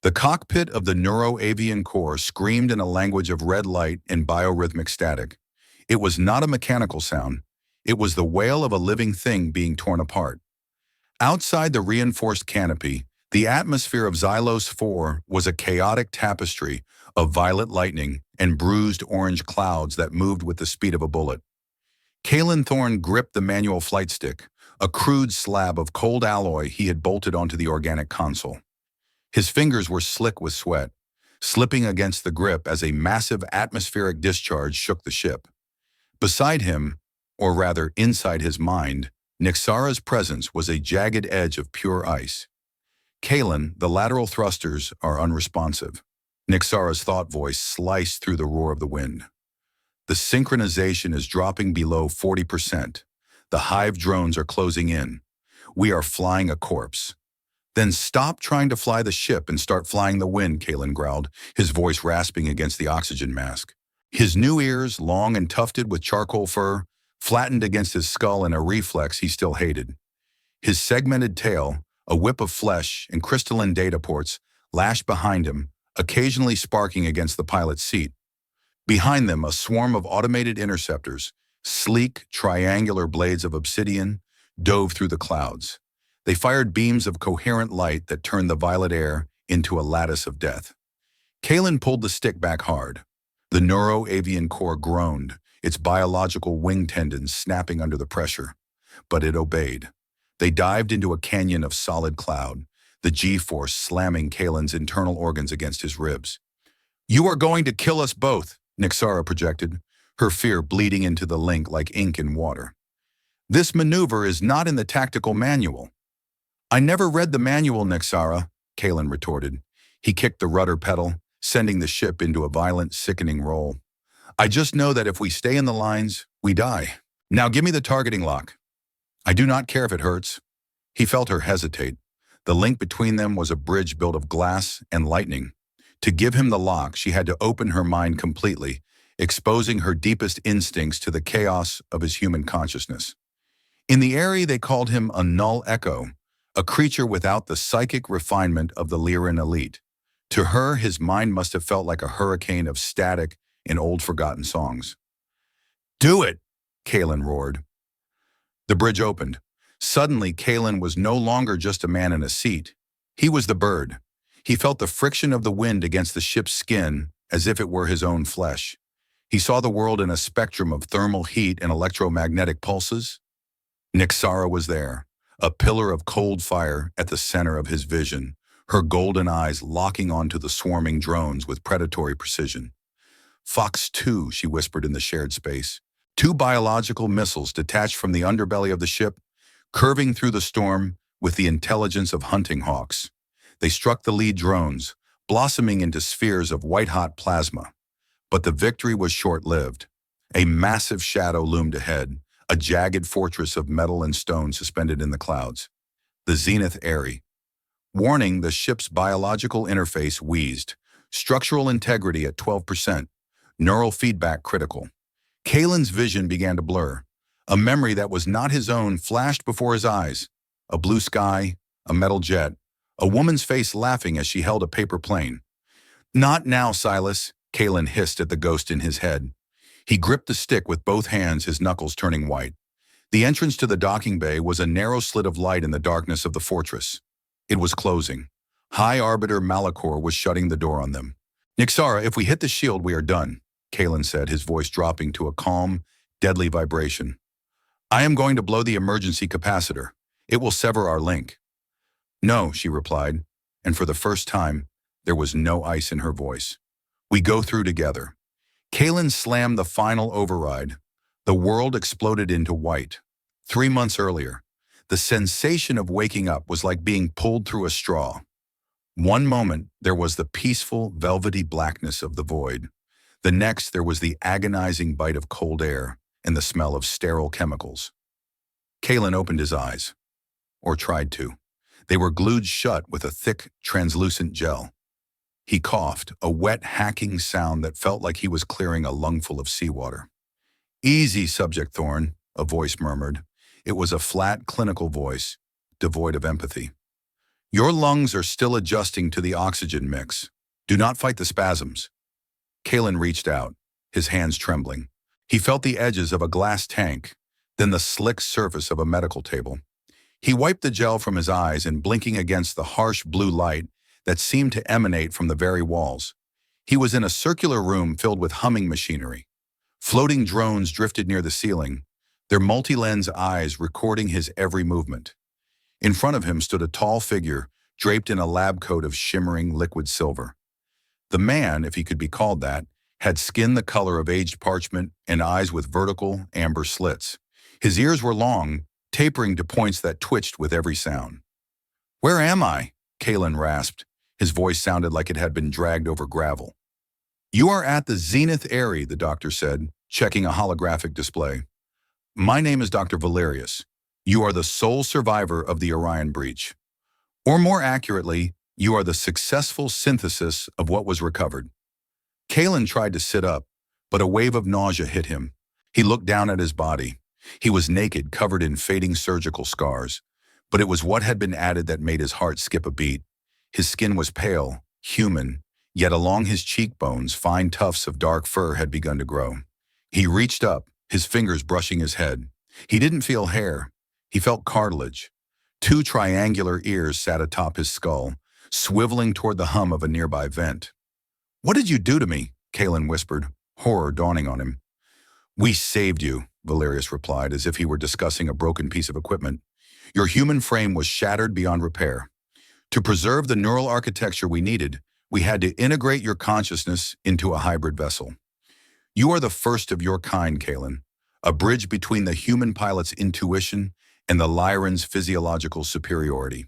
The cockpit of the Neuro-Avian Core screamed in a language of red light and biorhythmic static. It was not a mechanical sound. It was the wail of a living thing being torn apart. Outside the reinforced canopy, the atmosphere of Xylos 4 was a chaotic tapestry of violet lightning and bruised orange clouds that moved with the speed of a bullet. Kalen Thorne gripped the manual flight stick, a crude slab of cold alloy he had bolted onto the organic console. His fingers were slick with sweat, slipping against the grip as a massive atmospheric discharge shook the ship. Beside him, or rather inside his mind, Nixara's presence was a jagged edge of pure ice. Kalen, the lateral thrusters are unresponsive. Nixara's thought voice sliced through the roar of the wind. The synchronization is dropping below 40%. The hive drones are closing in. We are flying a corpse. Then stop trying to fly the ship and start flying the wind, Kalen growled, his voice rasping against the oxygen mask. His new ears, long and tufted with charcoal fur, flattened against his skull in a reflex he still hated. His segmented tail, a whip of flesh and crystalline data ports, lashed behind him, occasionally sparking against the pilot's seat. Behind them, a swarm of automated interceptors, sleek, triangular blades of obsidian, dove through the clouds. They fired beams of coherent light that turned the violet air into a lattice of death. Kalen pulled the stick back hard. The Neuro-Avian Core groaned, its biological wing tendons snapping under the pressure. But it obeyed. They dived into a canyon of solid cloud, the G-force slamming Kalen's internal organs against his ribs. "You are going to kill us both," Nixara projected, her fear bleeding into the link like ink in water. "This maneuver is not in the tactical manual." "I never read the manual, Nixara," Kalen retorted. He kicked the rudder pedal, sending the ship into a violent, sickening roll. "I just know that if we stay in the lines, we die. Now give me the targeting lock." "I do not care if it hurts." He felt her hesitate. The link between them was a bridge built of glass and lightning. To give him the lock, she had to open her mind completely, exposing her deepest instincts to the chaos of his human consciousness. In the area, they called him a null echo, a creature without the psychic refinement of the Lyran elite. To her, his mind must have felt like a hurricane of static in old forgotten songs. "Do it!" Kalen roared. The bridge opened. Suddenly, Kalen was no longer just a man in a seat. He was the bird. He felt the friction of the wind against the ship's skin as if it were his own flesh. He saw the world in a spectrum of thermal heat and electromagnetic pulses. Nixara was there, a pillar of cold fire at the center of his vision, her golden eyes locking onto the swarming drones with predatory precision. "Fox 2, she whispered in the shared space. Two biological missiles detached from the underbelly of the ship, curving through the storm with the intelligence of hunting hawks. They struck the lead drones, blossoming into spheres of white-hot plasma. But the victory was short-lived. A massive shadow loomed ahead, a jagged fortress of metal and stone suspended in the clouds. The Zenith Eyrie. Warning, the ship's biological interface wheezed. Structural integrity at 12%. Neural feedback critical. Kalen's vision began to blur. A memory that was not his own flashed before his eyes. A blue sky, a metal jet, a woman's face laughing as she held a paper plane. "Not now, Silas," Kalen hissed at the ghost in his head. He gripped the stick with both hands, his knuckles turning white. The entrance to the docking bay was a narrow slit of light in the darkness of the fortress. It was closing. High Arbiter Malachor was shutting the door on them. "Nixara, if we hit the shield, we are done," Kalen said, his voice dropping to a calm, deadly vibration. "I am going to blow the emergency capacitor. It will sever our link." "No," she replied, and for the first time, there was no ice in her voice. "We go through together." Kalen slammed the final override. The world exploded into white. 3 months earlier, the sensation of waking up was like being pulled through a straw. One moment, there was the peaceful, velvety blackness of the void. The next, there was the agonizing bite of cold air and the smell of sterile chemicals. Kalen opened his eyes, or tried to. They were glued shut with a thick, translucent gel. He coughed, a wet, hacking sound that felt like he was clearing a lungful of seawater. "Easy, Subject Thorne," a voice murmured. It was a flat, clinical voice, devoid of empathy. Your lungs are still adjusting to the oxygen mix. Do not fight the spasms. Kalen reached out, his hands trembling. He felt the edges of a glass tank, then the slick surface of a medical table. He wiped the gel from his eyes and blinking against the harsh blue light that seemed to emanate from the very walls. He was in a circular room filled with humming machinery. Floating drones drifted near the ceiling, their multi-lens eyes recording his every movement. In front of him stood a tall figure, draped in a lab coat of shimmering liquid silver. The man, if he could be called that, had skin the color of aged parchment and eyes with vertical, amber slits. His ears were long, tapering to points that twitched with every sound. "Where am I?" Kalen rasped. His voice sounded like it had been dragged over gravel. "You are at the Zenith Area," the doctor said, checking a holographic display. "My name is Dr. Valerius. You are the sole survivor of the Orion breach. Or more accurately, you are the successful synthesis of what was recovered." Kalen tried to sit up, but a wave of nausea hit him. He looked down at his body. He was naked, covered in fading surgical scars. But it was what had been added that made his heart skip a beat. His skin was pale, human, yet along his cheekbones, fine tufts of dark fur had begun to grow. He reached up, his fingers brushing his head. He didn't feel hair. He felt cartilage. Two triangular ears sat atop his skull, swiveling toward the hum of a nearby vent. "What did you do to me?" Kalen whispered, horror dawning on him. "We saved you," Valerius replied, as if he were discussing a broken piece of equipment. "Your human frame was shattered beyond repair. To preserve the neural architecture we needed, we had to integrate your consciousness into a hybrid vessel. You are the first of your kind, Kalen, a bridge between the human pilot's intuition and the Lyran's physiological superiority."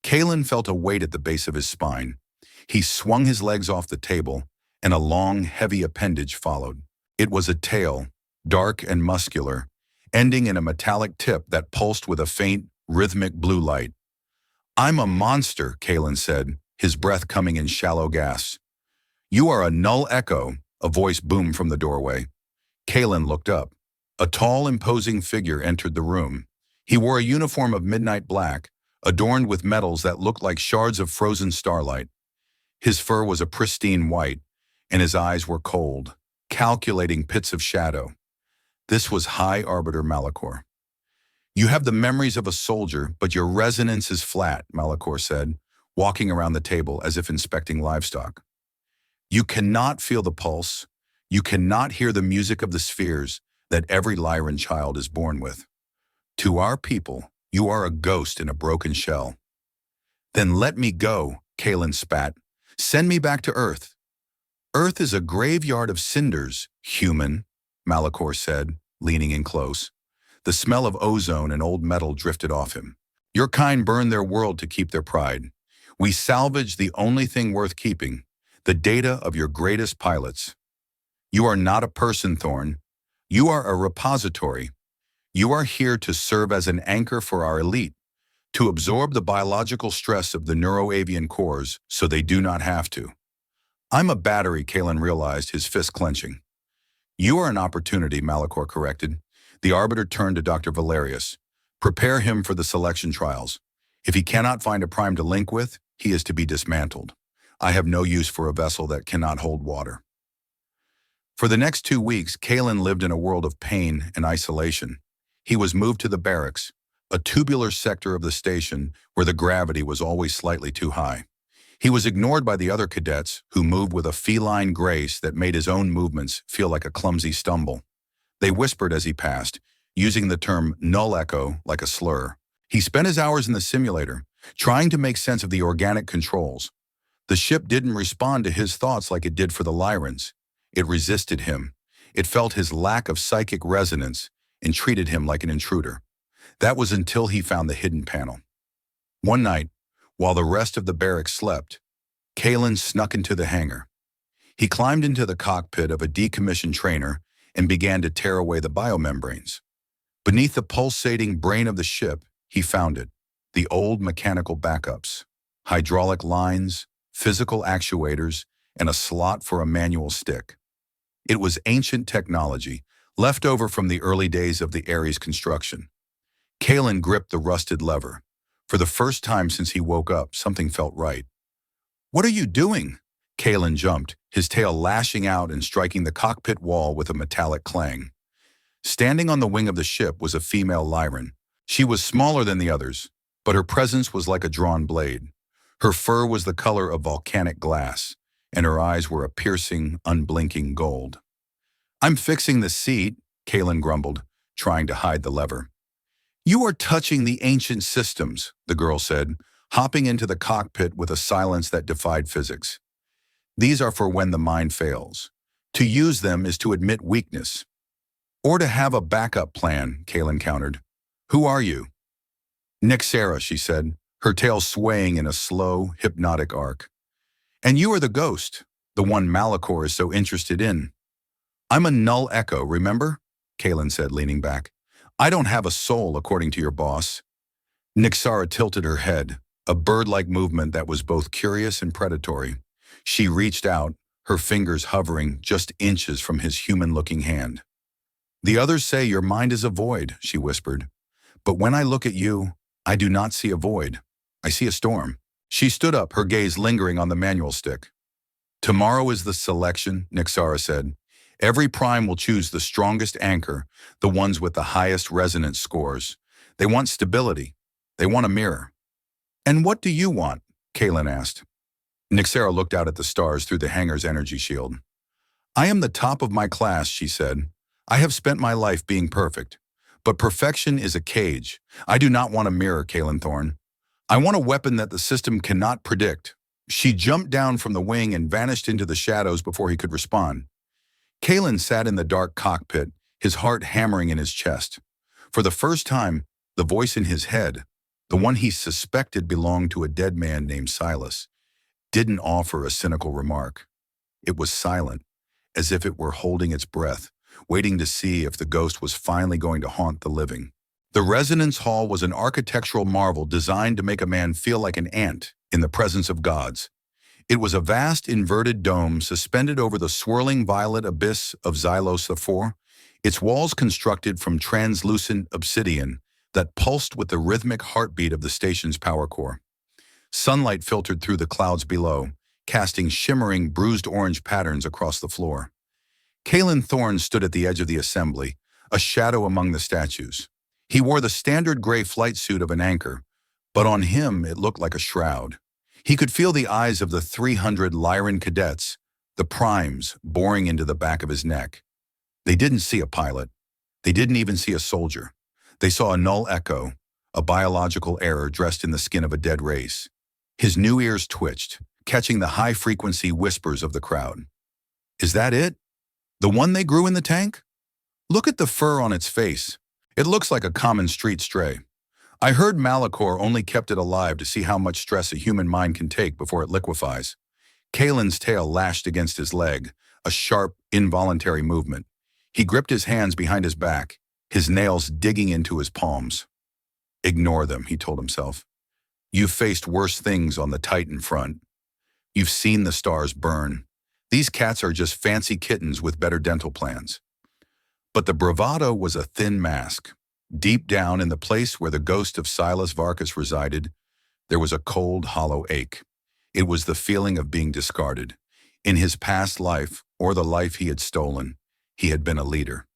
Kalen felt a weight at the base of his spine. He swung his legs off the table, and a long, heavy appendage followed. It was a tail, dark and muscular, ending in a metallic tip that pulsed with a faint, rhythmic blue light. "I'm a monster," Kalen said, his breath coming in shallow gasps. "You are a null echo," a voice boomed from the doorway. Kalen looked up. A tall, imposing figure entered the room. He wore a uniform of midnight black, adorned with metals that looked like shards of frozen starlight. His fur was a pristine white, and his eyes were cold, calculating pits of shadow. This was High Arbiter Malachor. "You have the memories of a soldier, but your resonance is flat," Malachor said, walking around the table as if inspecting livestock. "You cannot feel the pulse. You cannot hear the music of the spheres that every Lyran child is born with. To our people, you are a ghost in a broken shell." "Then let me go," Kalen spat. "Send me back to Earth." "Earth is a graveyard of cinders, human," Malachor said, leaning in close. The smell of ozone and old metal drifted off him. "Your kind burned their world to keep their pride. We salvaged the only thing worth keeping, the data of your greatest pilots. You are not a person, Thorn. You are a repository. You are here to serve as an anchor for our elite, to absorb the biological stress of the neuroavian cores so they do not have to." "I'm a battery," Kalen realized, his fist clenching. "You are an opportunity," Malachor corrected. The Arbiter turned to Dr. Valerius. "Prepare him for the selection trials. If he cannot find a prime to link with, he is to be dismantled. I have no use for a vessel that cannot hold water." For the next 2 weeks, Kalen lived in a world of pain and isolation. He was moved to the barracks, a tubular sector of the station where the gravity was always slightly too high. He was ignored by the other cadets, who moved with a feline grace that made his own movements feel like a clumsy stumble. They whispered as he passed, using the term null echo like a slur. He spent his hours in the simulator, trying to make sense of the organic controls. The ship didn't respond to his thoughts like it did for the Lyrans. It resisted him. It felt his lack of psychic resonance and treated him like an intruder. That was until he found the hidden panel. One night, while the rest of the barracks slept, Kalen snuck into the hangar. He climbed into the cockpit of a decommissioned trainer and began to tear away the biomembranes. Beneath the pulsating brain of the ship, he found it, the old mechanical backups, hydraulic lines, physical actuators, and a slot for a manual stick. It was ancient technology, left over from the early days of the Ares construction. Kalen gripped the rusted lever. For the first time since he woke up, something felt right. "What are you doing?" Kalen jumped, his tail lashing out and striking the cockpit wall with a metallic clang. Standing on the wing of the ship was a female Lyran. She was smaller than the others, but her presence was like a drawn blade. Her fur was the color of volcanic glass, and her eyes were a piercing, unblinking gold. "I'm fixing the seat," Kalen grumbled, trying to hide the lever. "You are touching the ancient systems," the girl said, hopping into the cockpit with a silence that defied physics. "These are for when the mind fails. To use them is to admit weakness. Or to have a backup plan," Kalen countered. "Who are you?" "Nyxera," she said, her tail swaying in a slow, hypnotic arc. "And you are the ghost, the one Malachor is so interested in." "I'm a null echo, remember?" Kalen said, leaning back. "I don't have a soul, according to your boss." Nyxera tilted her head, a bird-like movement that was both curious and predatory. She reached out, her fingers hovering just inches from his human-looking hand. "The others say your mind is a void," she whispered. "But when I look at you, I do not see a void. I see a storm." She stood up, her gaze lingering on the manual stick. "Tomorrow is the selection," Nyxera said. "Every prime will choose the strongest anchor, the ones with the highest resonance scores. They want stability. They want a mirror." "And what do you want?" Kalen asked. Nyxera looked out at the stars through the hangar's energy shield. "I am the top of my class," she said. "I have spent my life being perfect. But perfection is a cage. I do not want a mirror, Kalen Thorne. I want a weapon that the system cannot predict." She jumped down from the wing and vanished into the shadows before he could respond. Kalen sat in the dark cockpit, his heart hammering in his chest. For the first time, the voice in his head, the one he suspected belonged to a dead man named Silas, didn't offer a cynical remark. It was silent, as if it were holding its breath, waiting to see if the ghost was finally going to haunt the living. The Resonance Hall was an architectural marvel designed to make a man feel like an ant in the presence of gods. It was a vast inverted dome suspended over the swirling violet abyss of Xylos IV, its walls constructed from translucent obsidian that pulsed with the rhythmic heartbeat of the station's power core. Sunlight filtered through the clouds below, casting shimmering, bruised orange patterns across the floor. Kalen Thorne stood at the edge of the assembly, a shadow among the statues. He wore the standard gray flight suit of an anchor, but on him it looked like a shroud. He could feel the eyes of the 300 Lyran cadets, the primes, boring into the back of his neck. They didn't see a pilot. They didn't even see a soldier. They saw a null echo, a biological error dressed in the skin of a dead race. His new ears twitched, catching the high-frequency whispers of the crowd. "Is that it? The one they grew in the tank? Look at the fur on its face. It looks like a common street stray. I heard Malachor only kept it alive to see how much stress a human mind can take before it liquefies." Kalen's tail lashed against his leg, a sharp, involuntary movement. He gripped his hands behind his back, his nails digging into his palms. "Ignore them," he told himself. "You've faced worse things on the Titan front. You've seen the stars burn. These cats are just fancy kittens with better dental plans." But the bravado was a thin mask. Deep down in the place where the ghost of Silas Varkas resided, there was a cold, hollow ache. It was the feeling of being discarded. In his past life, or the life he had stolen, he had been a leader.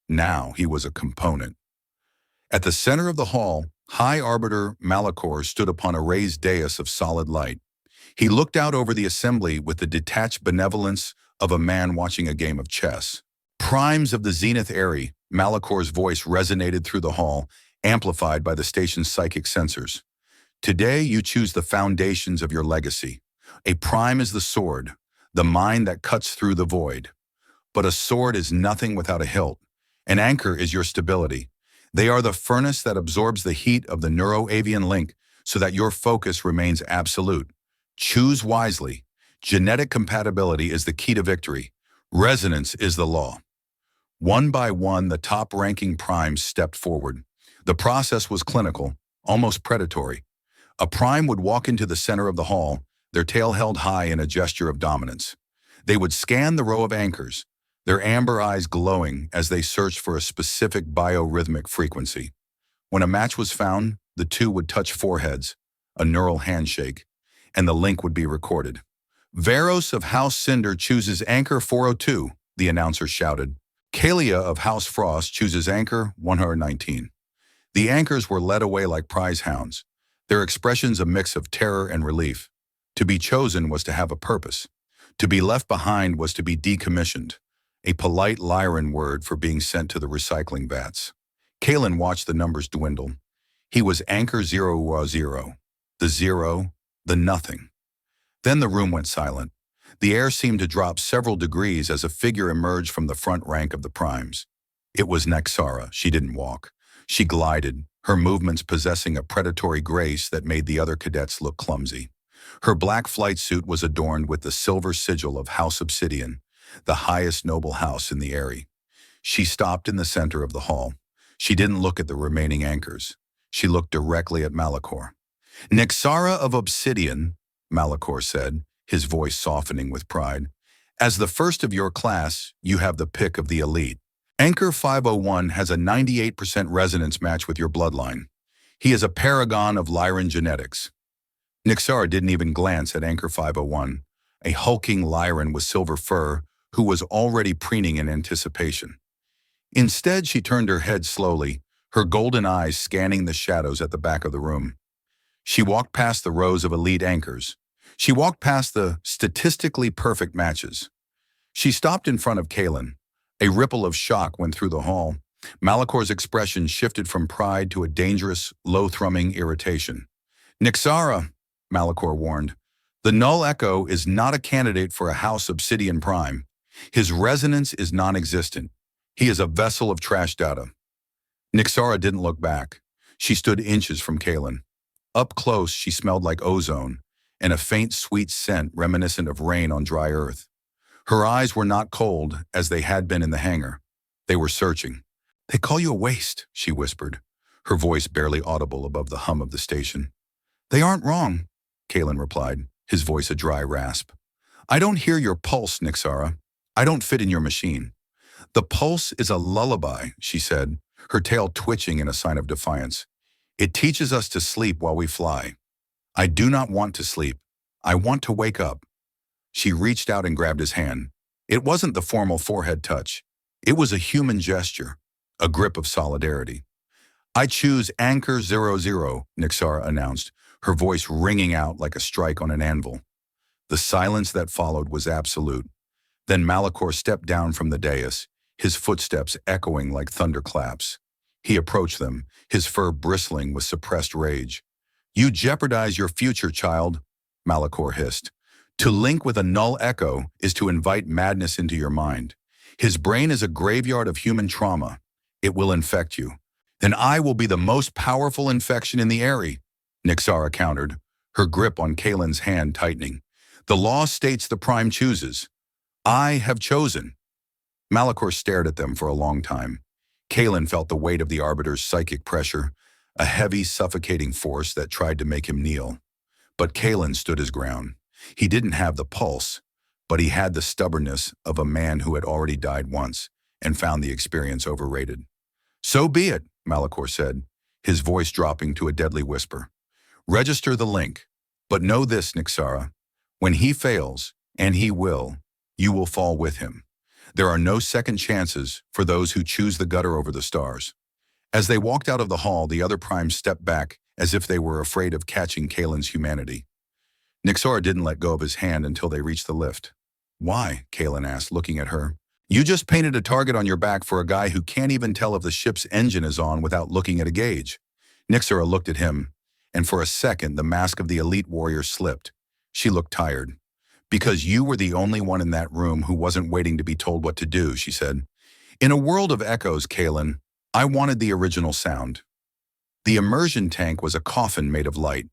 Now he was a component. At the center of the hall, High Arbiter Malachor stood upon a raised dais of solid light. He looked out over the assembly with the detached benevolence of a man watching a game of chess. "Primes of the Zenith Eri," Malachor's voice resonated through the hall, amplified by the station's psychic sensors. "Today you choose the foundations of your legacy. A prime is the sword, the mind that cuts through the void. But a sword is nothing without a hilt. An anchor is your stability. They are the furnace that absorbs the heat of the neuroavian link so that your focus remains absolute. Choose wisely. Genetic compatibility is the key to victory. Resonance is the law." One by one, the top-ranking primes stepped forward. The process was clinical, almost predatory. A prime would walk into the center of the hall, their tail held high in a gesture of dominance. They would scan the row of anchors, their amber eyes glowing as they searched for a specific biorhythmic frequency. When a match was found, the two would touch foreheads, a neural handshake, and the link would be recorded. Veros of House Cinder chooses Anchor 402, the announcer shouted. Kalia of House Frost chooses Anchor 119. The anchors were led away like prize hounds, their expressions a mix of terror and relief. To be chosen was to have a purpose. To be left behind was to be decommissioned, a polite Lyran word for being sent to the recycling vats. Kalen watched the numbers dwindle. He was Anchor 000, the zero, the nothing. Then the room went silent. The air seemed to drop several degrees as a figure emerged from the front rank of the primes. It was Nexara. She didn't walk. She glided, her movements possessing a predatory grace that made the other cadets look clumsy. Her black flight suit was adorned with the silver sigil of House Obsidian, the highest noble house in the Eyrie. She stopped in the center of the hall. She didn't look at the remaining anchors. She looked directly at Malachor. Nexara of Obsidian, Malachor said, his voice softening with pride. As the first of your class, you have the pick of the elite. Anchor 501 has a 98% resonance match with your bloodline. He is a paragon of Lyran genetics. Nexara didn't even glance at Anchor 501, a hulking Lyran with silver fur who was already preening in anticipation. Instead, she turned her head slowly, her golden eyes scanning the shadows at the back of the room. She walked past the rows of elite anchors. She walked past the statistically perfect matches. She stopped in front of Kalen. A ripple of shock went through the hall. Malachor's expression shifted from pride to a dangerous, low-thrumming irritation. Nexara, Malachor warned, the Null Echo is not a candidate for a House Obsidian Prime. His resonance is non-existent. He is a vessel of trash data. Nexara didn't look back. She stood inches from Kalen. Up close, she smelled like ozone, and a faint sweet scent reminiscent of rain on dry earth. Her eyes were not cold, as they had been in the hangar. They were searching. They call you a waste, she whispered, her voice barely audible above the hum of the station. They aren't wrong, Kalen replied, his voice a dry rasp. I don't hear your pulse, Nexara. I don't fit in your machine. The pulse is a lullaby, she said, her tail twitching in a sign of defiance. It teaches us to sleep while we fly. I do not want to sleep. I want to wake up. She reached out and grabbed his hand. It wasn't the formal forehead touch. It was a human gesture, a grip of solidarity. I choose Anchor 00, Nexara announced, her voice ringing out like a strike on an anvil. The silence that followed was absolute. Then Malachor stepped down from the dais, his footsteps echoing like thunderclaps. He approached them, his fur bristling with suppressed rage. You jeopardize your future, child, Malachor hissed. To link with a Null Echo is to invite madness into your mind. His brain is a graveyard of human trauma. It will infect you. Then I will be the most powerful infection in the Eyrie, Nexara countered, her grip on Kalen's hand tightening. The law states the Prime chooses. I have chosen. Malachor stared at them for a long time. Kalen felt the weight of the Arbiter's psychic pressure, a heavy, suffocating force that tried to make him kneel. But Kalen stood his ground. He didn't have the pulse, but he had the stubbornness of a man who had already died once and found the experience overrated. So be it, Malachor said, his voice dropping to a deadly whisper. Register the link, but know this, Nexara. When he fails, and he will, you will fall with him. There are no second chances for those who choose the gutter over the stars. As they walked out of the hall, the other primes stepped back as if they were afraid of catching Kalen's humanity. Nexara didn't let go of his hand until they reached the lift. Why? Kalen asked, looking at her. You just painted a target on your back for a guy who can't even tell if the ship's engine is on without looking at a gauge. Nexara looked at him, and for a second the mask of the elite warrior slipped. She looked tired. Because you were the only one in that room who wasn't waiting to be told what to do, she said. In a world of echoes, Kalen, I wanted the original sound. The immersion tank was a coffin made of light.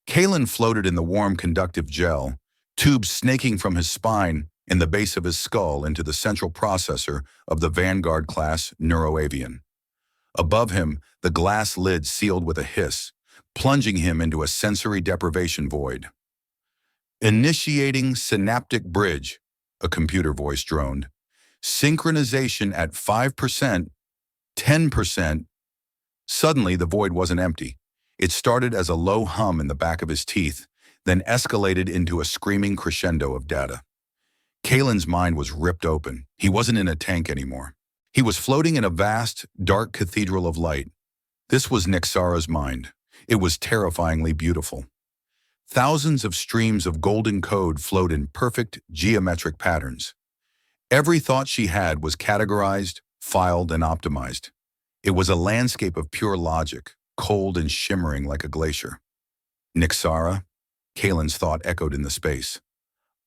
Kalen floated in the warm conductive gel, tubes snaking from his spine and the base of his skull into the central processor of the Vanguard-class Neuroavian. Above him, the glass lid sealed with a hiss, plunging him into a sensory deprivation void. Initiating synaptic bridge, a computer voice droned. Synchronization at 5%, 10%. Suddenly, the void wasn't empty. It started as a low hum in the back of his teeth, then escalated into a screaming crescendo of data. Kalen's mind was ripped open. He wasn't in a tank anymore. He was floating in a vast, dark cathedral of light. This was Nixara's mind. It was terrifyingly beautiful. Thousands of streams of golden code flowed in perfect, geometric patterns. Every thought she had was categorized, filed, and optimized. It was a landscape of pure logic, cold and shimmering like a glacier. Nixara? Kalen's thought echoed in the space.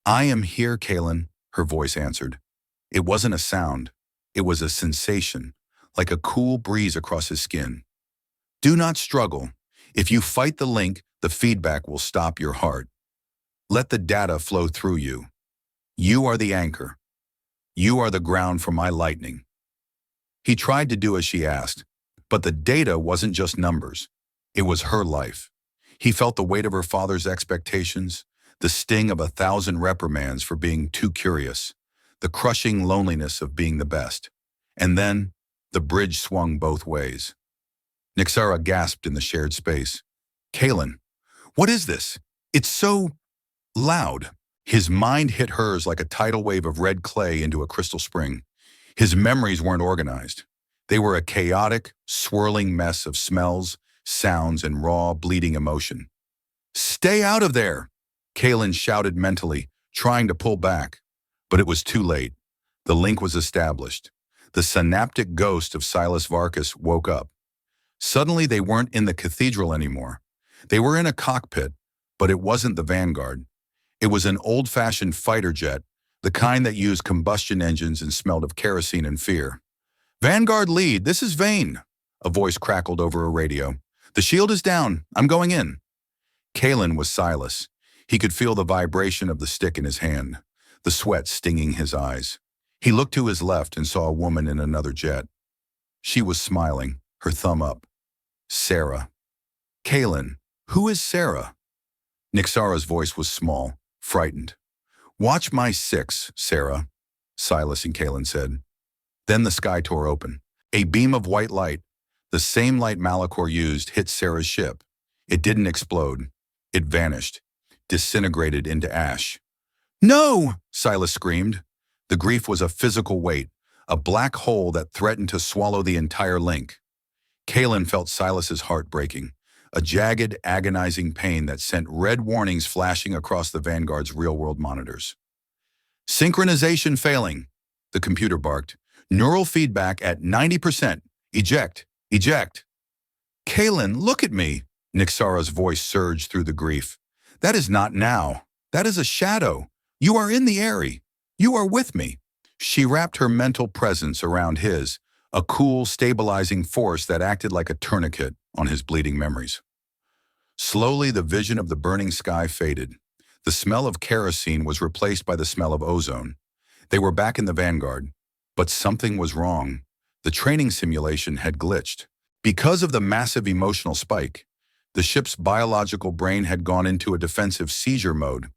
I am here, Kalen, her voice answered. It wasn't a sound. It was a sensation, like a cool breeze across his skin. Do not struggle. If you fight the link, the feedback will stop your heart. Let the data flow through you. You are the anchor. You are the ground for my lightning. He tried to do as she asked, but the data wasn't just numbers. It was her life. He felt the weight of her father's expectations, the sting of 1,000 reprimands for being too curious, the crushing loneliness of being the best. And then, the bridge swung both ways. Nixara gasped in the shared space. Kalen, what is this? It's so loud. His mind hit hers like a tidal wave of red clay into a crystal spring. His memories weren't organized. They were a chaotic, swirling mess of smells, sounds, and raw, bleeding emotion. Stay out of there! Kalen shouted mentally, trying to pull back. But it was too late. The link was established. The synaptic ghost of Silas Varkas woke up. Suddenly they weren't in the cathedral anymore. They were in a cockpit, but it wasn't the Vanguard. It was an old-fashioned fighter jet, the kind that used combustion engines and smelled of kerosene and fear. Vanguard lead, this is Vane, a voice crackled over a radio. The shield is down, I'm going in. Kalen was Silas. He could feel the vibration of the stick in his hand, the sweat stinging his eyes. He looked to his left and saw a woman in another jet. She was smiling, her thumb up. Sarah. Kalen, who is Sarah? Nixara's voice was small, frightened. Watch my 6, Sarah, Silas and Kalen said. Then the sky tore open. A beam of white light, the same light Malachor used, hit Sarah's ship. It didn't explode. It vanished, disintegrated into ash. No! Silas screamed. The grief was a physical weight, a black hole that threatened to swallow the entire link. Kalen felt Silas's heart breaking, a jagged, agonizing pain that sent red warnings flashing across the Vanguard's real-world monitors. Synchronization failing, the computer barked. Neural feedback at 90%. Eject, eject. Kalen, look at me, Nixara's voice surged through the grief. That is not now. That is a shadow. You are in the Airy. You are with me. She wrapped her mental presence around his, a cool, stabilizing force that acted like a tourniquet on his bleeding memories. Slowly, the vision of the burning sky faded. The smell of kerosene was replaced by the smell of ozone. They were back in the Vanguard, but something was wrong. The training simulation had glitched. Because of the massive emotional spike, the ship's biological brain had gone into a defensive seizure mode.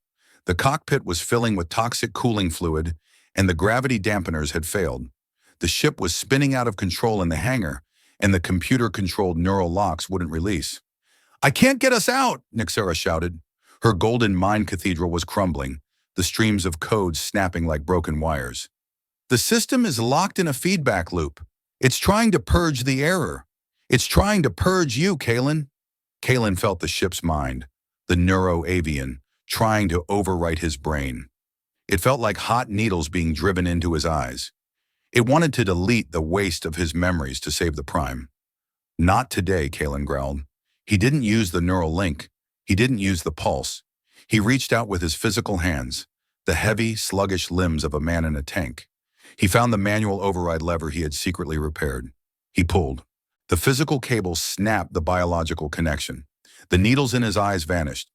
The cockpit was filling with toxic cooling fluid, and the gravity dampeners had failed. The ship was spinning out of control in the hangar, and the computer-controlled neural locks wouldn't release. I can't get us out, Nixara shouted. Her golden mind cathedral was crumbling, the streams of code snapping like broken wires. The system is locked in a feedback loop. It's trying to purge the error. It's trying to purge you, Kalen. Kalen felt the ship's mind, the neuro-avian, trying to overwrite his brain. It felt like hot needles being driven into his eyes. It wanted to delete the waste of his memories to save the Prime. Not today, Kalen growled. He didn't use the neural link. He didn't use the pulse. He reached out with his physical hands, the heavy, sluggish limbs of a man in a tank. He found the manual override lever he had secretly repaired. He pulled. The physical cable snapped the biological connection. The needles in his eyes vanished.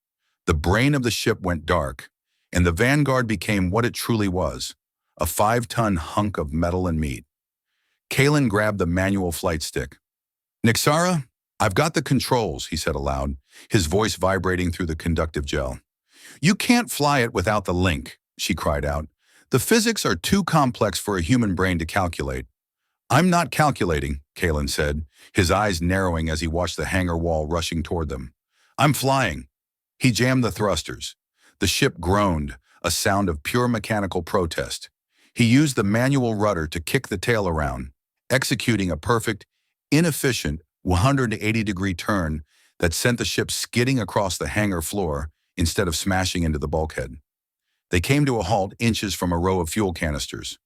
The brain of the ship went dark, and the Vanguard became what it truly was, a 5-ton hunk of metal and meat. Kalen grabbed the manual flight stick. Nixara, I've got the controls, he said aloud, his voice vibrating through the conductive gel. You can't fly it without the link, she cried out. The physics are too complex for a human brain to calculate. I'm not calculating, Kalen said, his eyes narrowing as he watched the hangar wall rushing toward them. I'm flying. He jammed the thrusters. The ship groaned, a sound of pure mechanical protest. He used the manual rudder to kick the tail around, executing a perfect, inefficient 180-degree turn that sent the ship skidding across the hangar floor instead of smashing into the bulkhead. They came to a halt inches from a row of fuel canisters.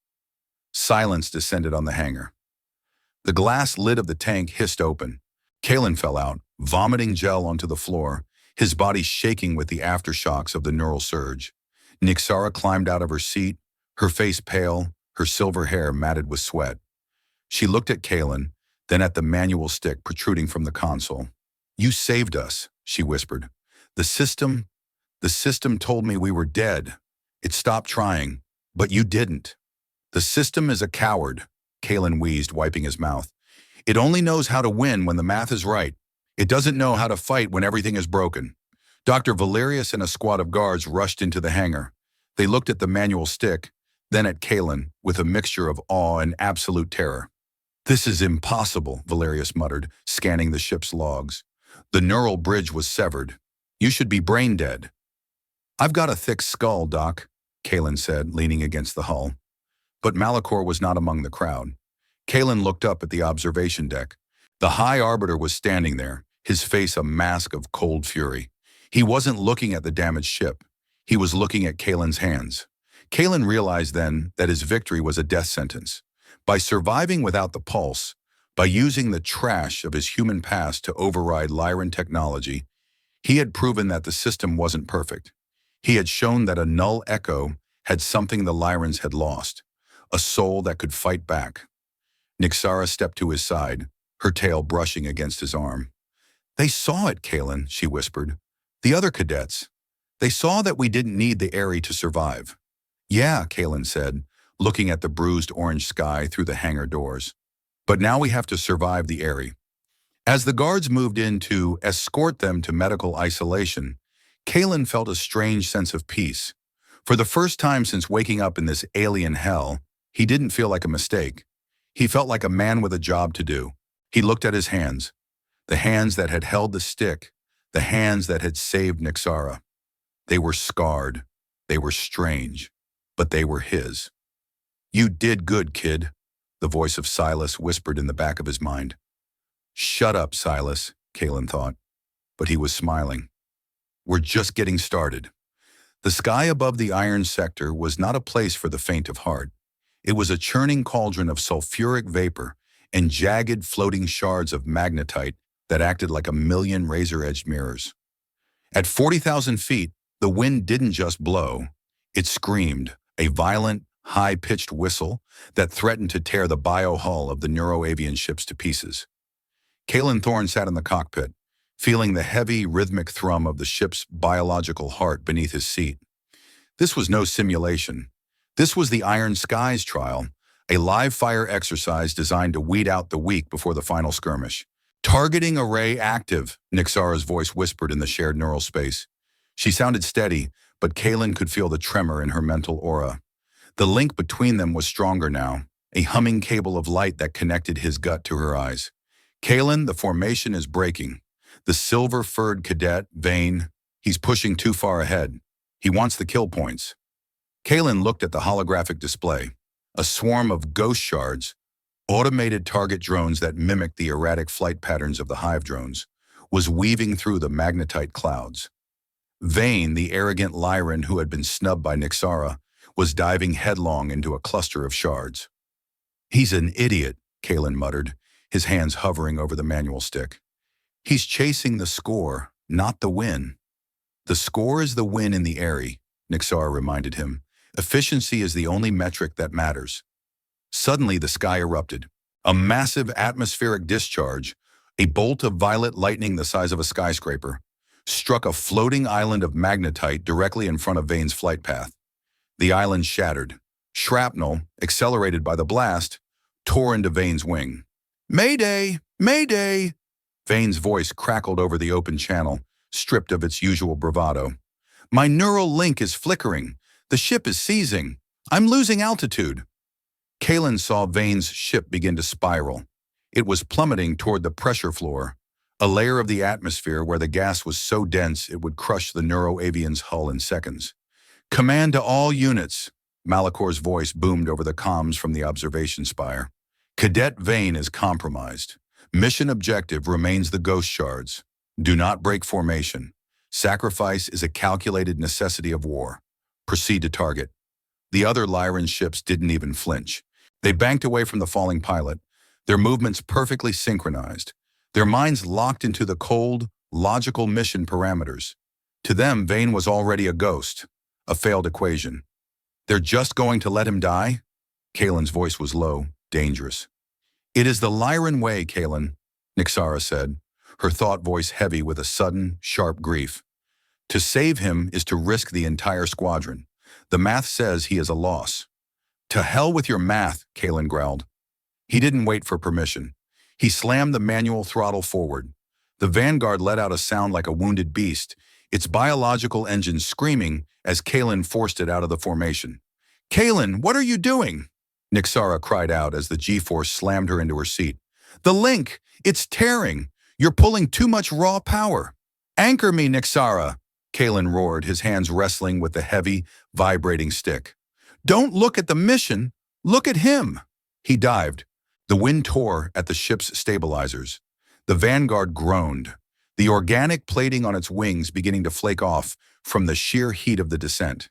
Silence descended on the hangar. The glass lid of the tank hissed open. Kalen fell out, vomiting gel onto the floor, his body shaking with the aftershocks of the neural surge. Nixara climbed out of her seat, her face pale, her silver hair matted with sweat. She looked at Kalen, then at the manual stick protruding from the console. You saved us, she whispered. The system told me we were dead. It stopped trying, but you didn't. The system is a coward, Kalen wheezed, wiping his mouth. It only knows how to win when the math is right. It doesn't know how to fight when everything is broken. Dr. Valerius and a squad of guards rushed into the hangar. They looked at the manual stick, then at Kalen, with a mixture of awe and absolute terror. This is impossible, Valerius muttered, scanning the ship's logs. The neural bridge was severed. You should be brain dead. I've got a thick skull, Doc, Kalen said, leaning against the hull. But Malachor was not among the crowd. Kalen looked up at the observation deck. The High Arbiter was standing there, his face a mask of cold fury. He wasn't looking at the damaged ship. He was looking at Kalen's hands. Kalen realized then that his victory was a death sentence. By surviving without the pulse, by using the trash of his human past to override Lyran technology, he had proven that the system wasn't perfect. He had shown that a null echo had something the Lyrans had lost, a soul that could fight back. Nixara stepped to his side, her tail brushing against his arm. They saw it, Kalen, she whispered. The other cadets. They saw that we didn't need the Aerie to survive. Yeah, Kalen said, looking at the bruised orange sky through the hangar doors. But now we have to survive the Aerie. As the guards moved in to escort them to medical isolation, Kalen felt a strange sense of peace. For the first time since waking up in this alien hell, he didn't feel like a mistake. He felt like a man with a job to do. He looked at his hands, the hands that had held the stick, the hands that had saved Nixara. They were scarred. They were strange, but they were his. You did good, kid, the voice of Silas whispered in the back of his mind. Shut up, Silas, Kalen thought, but he was smiling. We're just getting started. The sky above the iron sector was not a place for the faint of heart. It was a churning cauldron of sulfuric vapor and jagged floating shards of magnetite that acted like a million razor-edged mirrors. At 40,000 feet, the wind didn't just blow. It screamed, a violent, high-pitched whistle that threatened to tear the bio-hull of the neuroavian ships to pieces. Kalen Thorne sat in the cockpit, feeling the heavy, rhythmic thrum of the ship's biological heart beneath his seat. This was no simulation. This was the Iron Skies trial, a live-fire exercise designed to weed out the weak before the final skirmish. Targeting array active, Nixara's voice whispered in the shared neural space. She sounded steady, but Kalen could feel the tremor in her mental aura. The link between them was stronger now, a humming cable of light that connected his gut to her eyes. Kalen, the formation is breaking. The silver-furred cadet, Vane, he's pushing too far ahead. He wants the kill points. Kalen looked at the holographic display. A swarm of ghost shards, automated target drones that mimicked the erratic flight patterns of the hive drones, was weaving through the magnetite clouds. Vane, the arrogant Lyran who had been snubbed by Nixara, was diving headlong into a cluster of shards. He's an idiot, Kalen muttered, his hands hovering over the manual stick. He's chasing the score, not the win. The score is the win in the Aerie, Nixara reminded him. Efficiency is the only metric that matters. Suddenly the sky erupted. A massive atmospheric discharge, a bolt of violet lightning the size of a skyscraper, struck a floating island of magnetite directly in front of Vane's flight path. The island shattered. Shrapnel, accelerated by the blast, tore into Vane's wing. Mayday! Mayday! Vane's voice crackled over the open channel, stripped of its usual bravado. My neural link is flickering. The ship is seizing. I'm losing altitude. Kalen saw Vane's ship begin to spiral. It was plummeting toward the pressure floor, a layer of the atmosphere where the gas was so dense it would crush the neuroavian's hull in seconds. "Command to all units," Malakor's voice boomed over the comms from the observation spire. "Cadet Vane is compromised. Mission objective remains the ghost shards. Do not break formation. Sacrifice is a calculated necessity of war. Proceed to target." The other Lyran ships didn't even flinch. They banked away from the falling pilot, their movements perfectly synchronized, their minds locked into the cold, logical mission parameters. To them, Vane was already a ghost, a failed equation. "They're just going to let him die?" Kalen's voice was low, dangerous. "It is the Lyran way, Kalen," Nyxara said, her thought voice heavy with a sudden, sharp grief. "To save him is to risk the entire squadron. The math says he is a loss." "To hell with your math," Kalen growled. He didn't wait for permission. He slammed the manual throttle forward. The Vanguard let out a sound like a wounded beast, its biological engine screaming as Kalen forced it out of the formation. "Kalen, what are you doing?" Nyxara cried out as the G-force slammed her into her seat. "The link! It's tearing! You're pulling too much raw power!" "Anchor me, Nyxara!" Kalen roared, his hands wrestling with the heavy, vibrating stick. "Don't look at the mission! Look at him!" He dived. The wind tore at the ship's stabilizers. The Vanguard groaned, the organic plating on its wings beginning to flake off from the sheer heat of the descent.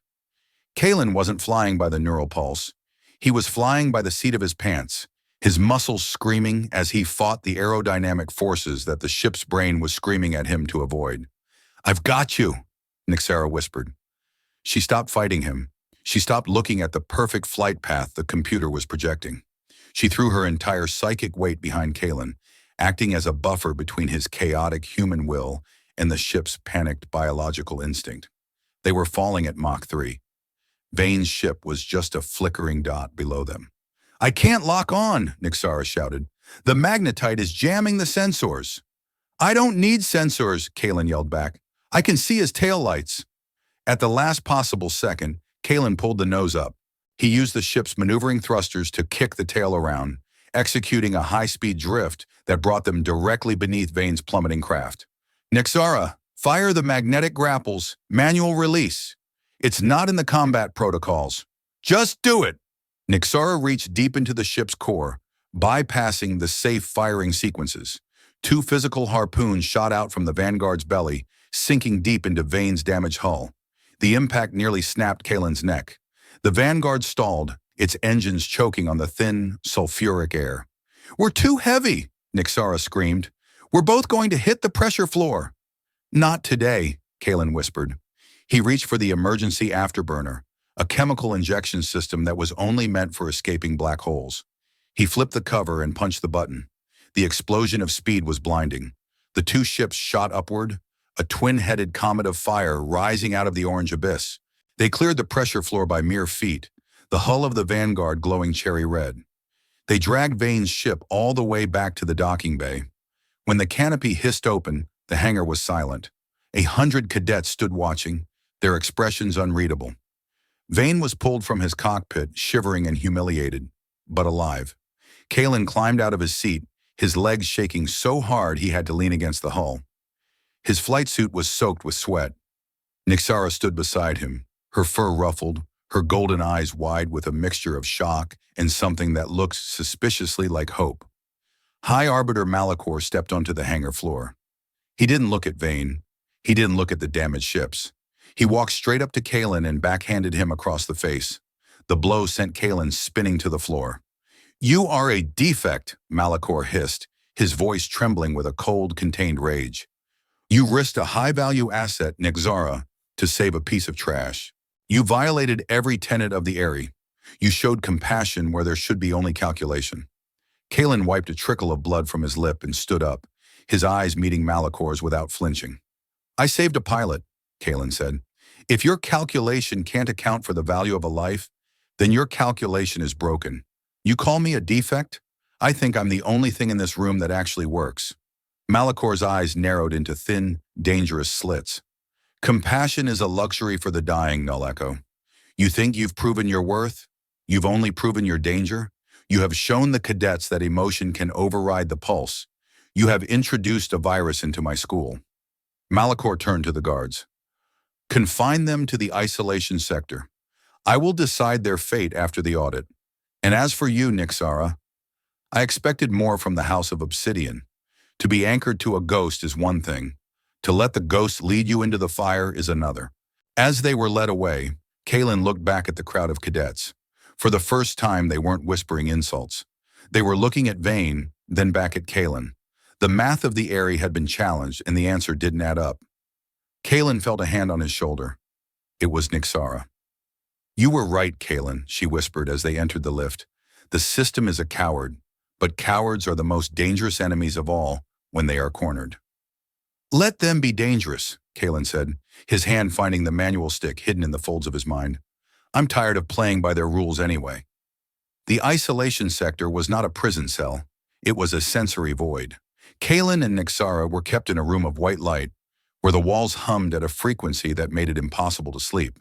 Kalen wasn't flying by the neural pulse. He was flying by the seat of his pants, his muscles screaming as he fought the aerodynamic forces that the ship's brain was screaming at him to avoid. "I've got you," Nyxara whispered. She stopped fighting him. She stopped looking at the perfect flight path the computer was projecting. She threw her entire psychic weight behind Kalen, acting as a buffer between his chaotic human will and the ship's panicked biological instinct. They were falling at Mach 3. Vane's ship was just a flickering dot below them. "I can't lock on," Nyxara shouted. "The magnetite is jamming the sensors." "I don't need sensors," Kalen yelled back. "I can see his taillights." At the last possible second, Kalen pulled the nose up. He used the ship's maneuvering thrusters to kick the tail around, executing a high-speed drift that brought them directly beneath Vane's plummeting craft. "Nyxara, fire the magnetic grapples, manual release. It's not in the combat protocols. Just do it." Nyxara reached deep into the ship's core, bypassing the safe firing sequences. Two physical harpoons shot out from the Vanguard's belly, sinking deep into Vane's damaged hull. The impact nearly snapped Kalen's neck. The Vanguard stalled, its engines choking on the thin, sulfuric air. "We're too heavy," Nyxara screamed. "We're both going to hit the pressure floor." "Not today," Kalen whispered. He reached for the emergency afterburner, a chemical injection system that was only meant for escaping black holes. He flipped the cover and punched the button. The explosion of speed was blinding. The two ships shot upward, a twin-headed comet of fire rising out of the orange abyss. They cleared the pressure floor by mere feet, the hull of the Vanguard glowing cherry red. They dragged Vane's ship all the way back to the docking bay. When the canopy hissed open, the hangar was silent. 100 cadets stood watching, their expressions unreadable. Vane was pulled from his cockpit, shivering and humiliated, but alive. Kalen climbed out of his seat, his legs shaking so hard he had to lean against the hull. His flight suit was soaked with sweat. Nyxara stood beside him, her fur ruffled, her golden eyes wide with a mixture of shock and something that looked suspiciously like hope. High Arbiter Malakor stepped onto the hangar floor. He didn't look at Vane. He didn't look at the damaged ships. He walked straight up to Kalen and backhanded him across the face. The blow sent Kalen spinning to the floor. "You are a defect," Malakor hissed, his voice trembling with a cold, contained rage. "You risked a high-value asset, Nyxara, to save a piece of trash. You violated every tenet of the Aerie. You showed compassion where there should be only calculation." Kalen wiped a trickle of blood from his lip and stood up, his eyes meeting Malakor's without flinching. "I saved a pilot," Kalen said. "If your calculation can't account for the value of a life, then your calculation is broken. You call me a defect? I think I'm the only thing in this room that actually works." Malakor's eyes narrowed into thin, dangerous slits. "Compassion is a luxury for the dying, Null Echo. You think you've proven your worth? You've only proven your danger. You have shown the cadets that emotion can override the pulse. You have introduced a virus into my school. Malachor turned to the guards. Confine them to the isolation sector. I will decide their fate after the audit. And as for you, Nixara, I expected more from the House of Obsidian. To be anchored to a ghost is one thing. To let the ghost lead you into the fire is another. As they were led away, Kalen looked back at the crowd of cadets. For the first time, they weren't whispering insults. They were looking at Vane, then back at Kalen. The math of the area had been challenged, and the answer didn't add up. Kalen felt a hand on his shoulder. It was Nixara. You were right, Kalen, she whispered as they entered the lift. The system is a coward, but cowards are the most dangerous enemies of all when they are cornered. Let them be dangerous, Kalen said, his hand finding the manual stick hidden in the folds of his mind. I'm tired of playing by their rules anyway. The isolation sector was not a prison cell. It was a sensory void. Kalen and Nixara were kept in a room of white light, where the walls hummed at a frequency that made it impossible to sleep.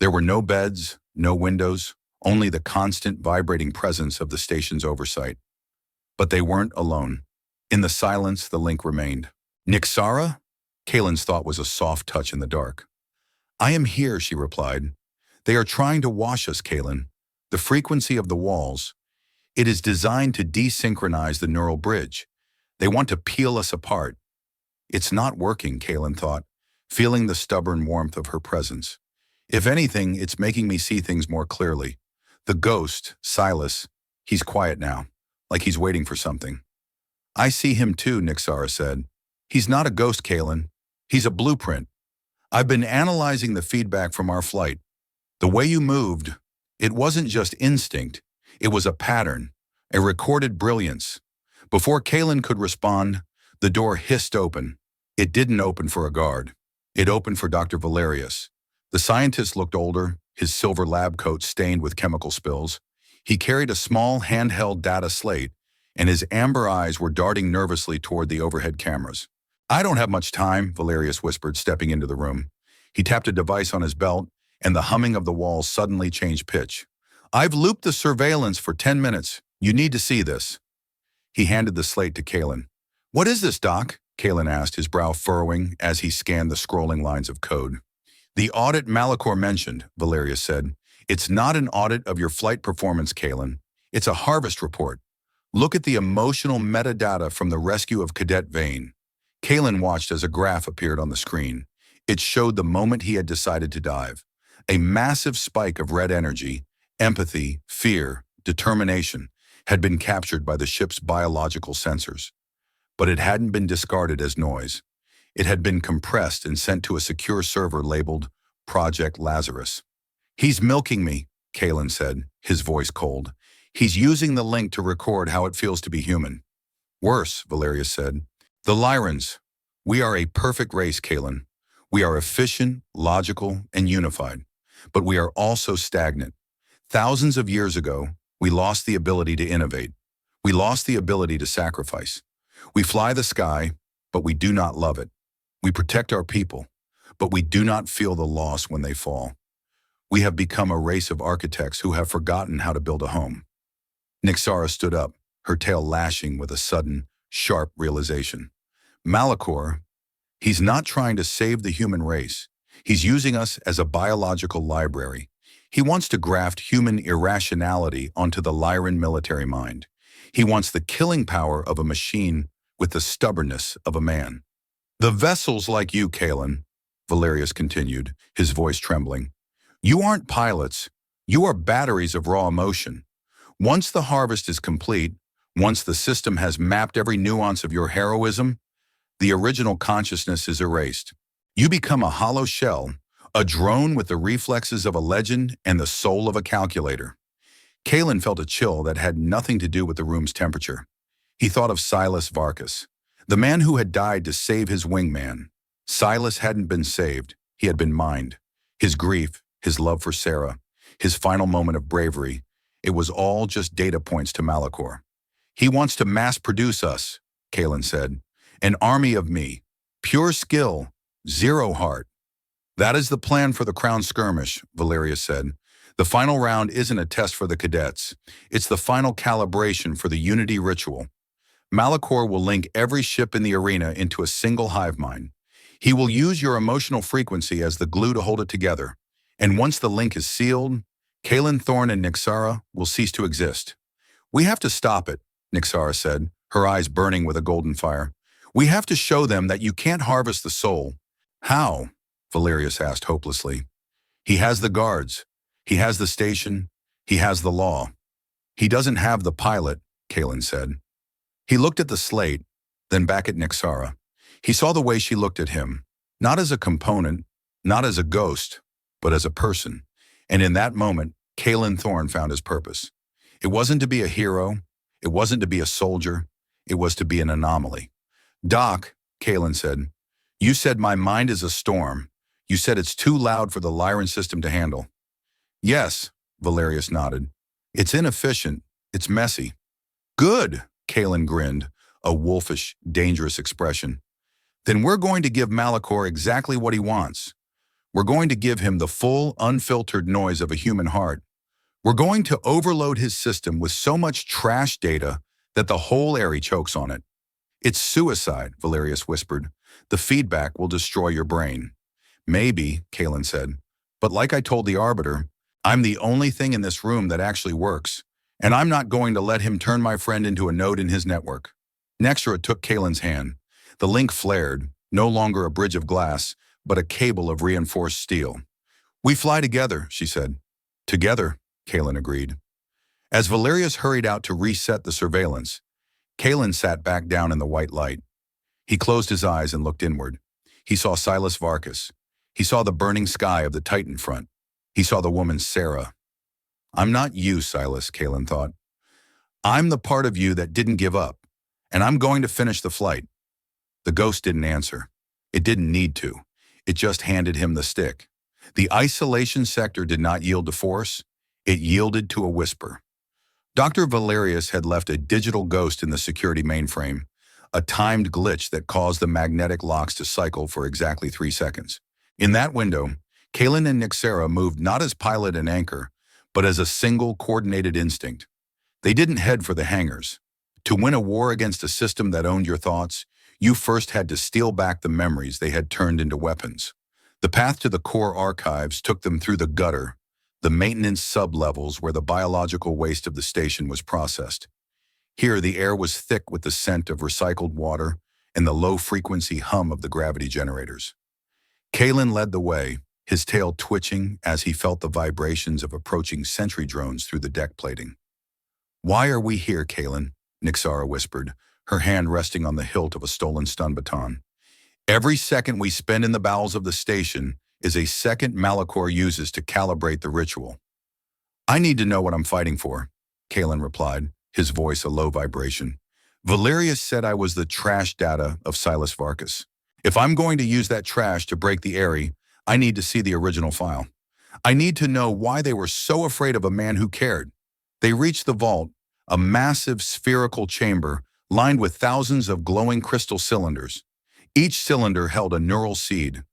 There were no beds, no windows, only the constant vibrating presence of the station's oversight. But they weren't alone. In the silence, the link remained. Nixara? Kalen's thought was a soft touch in the dark. I am here, she replied. They are trying to wash us, Kalen. The frequency of the walls. It is designed to desynchronize the neural bridge. They want to peel us apart. It's not working, Kalen thought, feeling the stubborn warmth of her presence. If anything, it's making me see things more clearly. The ghost, Silas, he's quiet now, like he's waiting for something. I see him too, Nixara said. He's not a ghost, Kalen. He's a blueprint. I've been analyzing the feedback from our flight. The way you moved, it wasn't just instinct. It was a pattern, a recorded brilliance. Before Kalen could respond, the door hissed open. It didn't open for a guard. It opened for Dr. Valerius. The scientist looked older, his silver lab coat stained with chemical spills. He carried a small handheld data slate, and his amber eyes were darting nervously toward the overhead cameras. I don't have much time, Valerius whispered, stepping into the room. He tapped a device on his belt, and the humming of the walls suddenly changed pitch. I've looped the surveillance for 10 minutes. You need to see this. He handed the slate to Kalen. What is this, Doc? Kalen asked, his brow furrowing as he scanned the scrolling lines of code. The audit Malachor mentioned, Valerius said. It's not an audit of your flight performance, Kalen. It's a harvest report. Look at the emotional metadata from the rescue of Cadet Vane. Kalen watched as a graph appeared on the screen. It showed the moment he had decided to dive. A massive spike of red energy, empathy, fear, determination had been captured by the ship's biological sensors. But it hadn't been discarded as noise. It had been compressed and sent to a secure server labeled Project Lazarus. He's milking me, Kalen said, his voice cold. He's using the link to record how it feels to be human. Worse, Valerius said. The Lyrans. We are a perfect race, Kalen. We are efficient, logical, and unified. But we are also stagnant. Thousands of years ago, we lost the ability to innovate. We lost the ability to sacrifice. We fly the sky, but we do not love it. We protect our people, but we do not feel the loss when they fall. We have become a race of architects who have forgotten how to build a home. Nixara stood up, her tail lashing with a sudden, sharp realization. Malachor, he's not trying to save the human race. He's using us as a biological library. He wants to graft human irrationality onto the Lyran military mind. He wants the killing power of a machine with the stubbornness of a man. The vessels like you, Kalen, Valerius continued, his voice trembling. You aren't pilots. You are batteries of raw emotion. Once the harvest is complete, once the system has mapped every nuance of your heroism, the original consciousness is erased. You become a hollow shell, a drone with the reflexes of a legend and the soul of a calculator. Kalen felt a chill that had nothing to do with the room's temperature. He thought of Silas Varkas, the man who had died to save his wingman. Silas hadn't been saved, he had been mined. His grief, his love for Sarah, his final moment of bravery, it was all just data points to Malachor. He wants to mass-produce us, Kalen said. An army of me, pure skill, zero heart. That is the plan for the Crown Skirmish, Valerius said. The final round isn't a test for the cadets. It's the final calibration for the Unity ritual. Malachor will link every ship in the arena into a single hive mind. He will use your emotional frequency as the glue to hold it together. And once the link is sealed, Kalen Thorne and Nixara will cease to exist. We have to stop it, Nixara said, her eyes burning with a golden fire. We have to show them that you can't harvest the soul. How? Valerius asked hopelessly. He has the guards. He has the station. He has the law. He doesn't have the pilot, Kalen said. He looked at the slate, then back at Nixara. He saw the way she looked at him, not as a component, not as a ghost, but as a person. And in that moment, Kalen Thorne found his purpose. It wasn't to be a hero. It wasn't to be a soldier. It was to be an anomaly. Doc, Kalen said, you said my mind is a storm. You said it's too loud for the Lyran system to handle. Yes, Valerius nodded. It's inefficient. It's messy. Good, Kalen grinned, a wolfish, dangerous expression. Then we're going to give Malachor exactly what he wants. We're going to give him the full, unfiltered noise of a human heart. We're going to overload his system with so much trash data that the whole area chokes on it. It's suicide, Valerius whispered. The feedback will destroy your brain. Maybe, Kalen said, but like I told the Arbiter, I'm the only thing in this room that actually works, and I'm not going to let him turn my friend into a node in his network. Nextra took Kalen's hand. The link flared, no longer a bridge of glass, but a cable of reinforced steel. We fly together, she said. Together, Kalen agreed. As Valerius hurried out to reset the surveillance, Kalen sat back down in the white light. He closed his eyes and looked inward. He saw Silas Varkas. He saw the burning sky of the Titan front. He saw the woman Sarah. I'm not you, Silas, Kalen thought. I'm the part of you that didn't give up, and I'm going to finish the flight. The ghost didn't answer. It didn't need to. It just handed him the stick. The isolation sector did not yield to force. It yielded to a whisper. Dr. Valerius had left a digital ghost in the security mainframe, a timed glitch that caused the magnetic locks to cycle for exactly 3 seconds. In that window, Kalen and Nixara moved not as pilot and anchor, but as a single coordinated instinct. They didn't head for the hangars. To win a war against a system that owned your thoughts, you first had to steal back the memories they had turned into weapons. The path to the core archives took them through the gutter, the maintenance sub-levels where the biological waste of the station was processed. Here, the air was thick with the scent of recycled water and the low-frequency hum of the gravity generators. Kalen led the way, his tail twitching as he felt the vibrations of approaching sentry drones through the deck plating. Why are we here, Kalen? Nixara whispered, her hand resting on the hilt of a stolen stun baton. Every second we spend in the bowels of the station is a second Malachor uses to calibrate the ritual. I need to know what I'm fighting for, Kalen replied, his voice a low vibration. Valerius said I was the trash data of Silas Varkas. If I'm going to use that trash to break the Aerie, I need to see the original file. I need to know why they were so afraid of a man who cared. They reached the vault, a massive spherical chamber lined with thousands of glowing crystal cylinders. Each cylinder held a neural seed,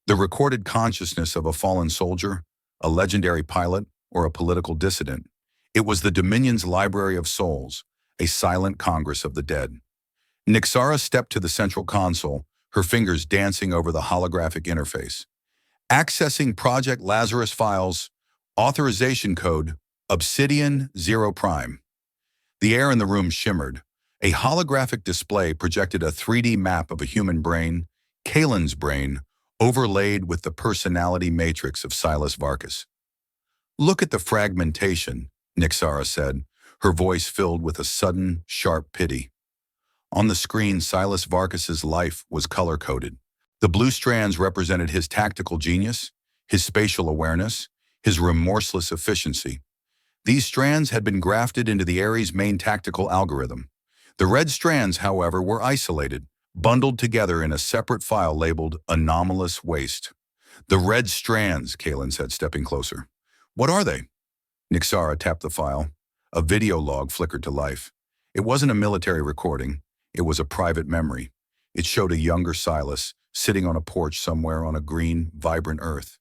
the recorded consciousness of a fallen soldier, a legendary pilot, or a political dissident. It was the Dominion's library of souls, a silent congress of the dead. Nixara stepped to the central console, her fingers dancing over the holographic interface. Accessing Project Lazarus files, authorization code, Obsidian 0 Prime. The air in the room shimmered. A holographic display projected a 3D map of a human brain, Kalen's brain, overlaid with the personality matrix of Silas Varkas. Look at the fragmentation, Nixara said, her voice filled with a sudden, sharp pity. On the screen, Silas Varkas's life was color-coded. The blue strands represented his tactical genius, his spatial awareness, his remorseless efficiency. These strands had been grafted into the Ares' main tactical algorithm. The red strands, however, were isolated, bundled together in a separate file labeled Anomalous Waste. The red strands, Kalen said, stepping closer. What are they? Nixara tapped the file. A video log flickered to life. It wasn't a military recording. It was a private memory. It showed a younger Silas sitting on a porch somewhere on a green, vibrant earth.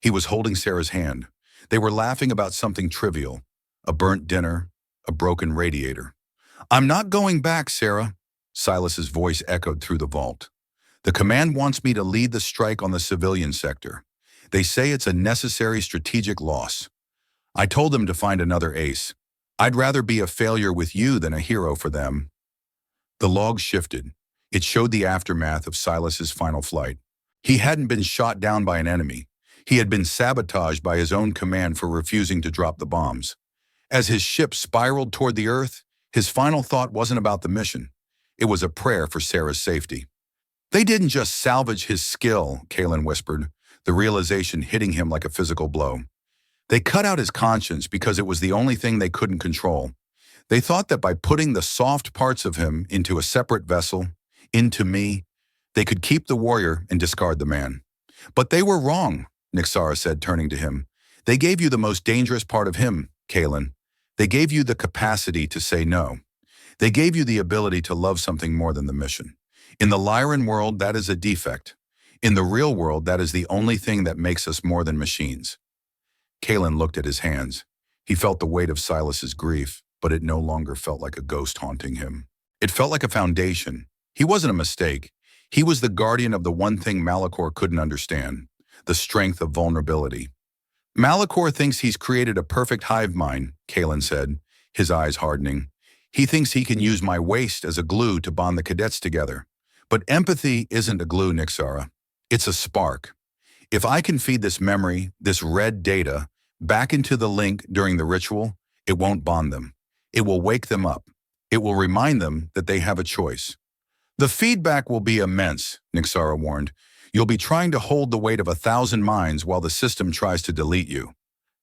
He was holding Sarah's hand. They were laughing about something trivial, a burnt dinner, a broken radiator. "I'm not going back, Sarah," Silas's voice echoed through the vault. "The command wants me to lead the strike on the civilian sector. They say it's a necessary strategic loss. I told them to find another ace. I'd rather be a failure with you than a hero for them." The log shifted. It showed the aftermath of Silas's final flight. He hadn't been shot down by an enemy. He had been sabotaged by his own command for refusing to drop the bombs. As his ship spiraled toward the Earth, his final thought wasn't about the mission. It was a prayer for Sarah's safety. "They didn't just salvage his skill," Kalen whispered, the realization hitting him like a physical blow. "They cut out his conscience because it was the only thing they couldn't control. They thought that by putting the soft parts of him into a separate vessel, into me, they could keep the warrior and discard the man. But they were wrong," Nixara said, turning to him. "They gave you the most dangerous part of him, Kalen. They gave you the capacity to say no. They gave you the ability to love something more than the mission. In the Lyran world, that is a defect. In the real world, that is the only thing that makes us more than machines." Kalen looked at his hands. He felt the weight of Silas's grief, but it no longer felt like a ghost haunting him. It felt like a foundation. He wasn't a mistake. He was the guardian of the one thing Malachor couldn't understand, the strength of vulnerability. "Malachor thinks he's created a perfect hive mind," Kalen said, his eyes hardening. "He thinks he can use my waste as a glue to bond the cadets together. But empathy isn't a glue, Nixara. It's a spark. If I can feed this memory, this red data, back into the link during the ritual, it won't bond them. It will wake them up. It will remind them that they have a choice." "The feedback will be immense," Nixara warned. "You'll be trying to hold the weight of 1,000 minds while the system tries to delete you."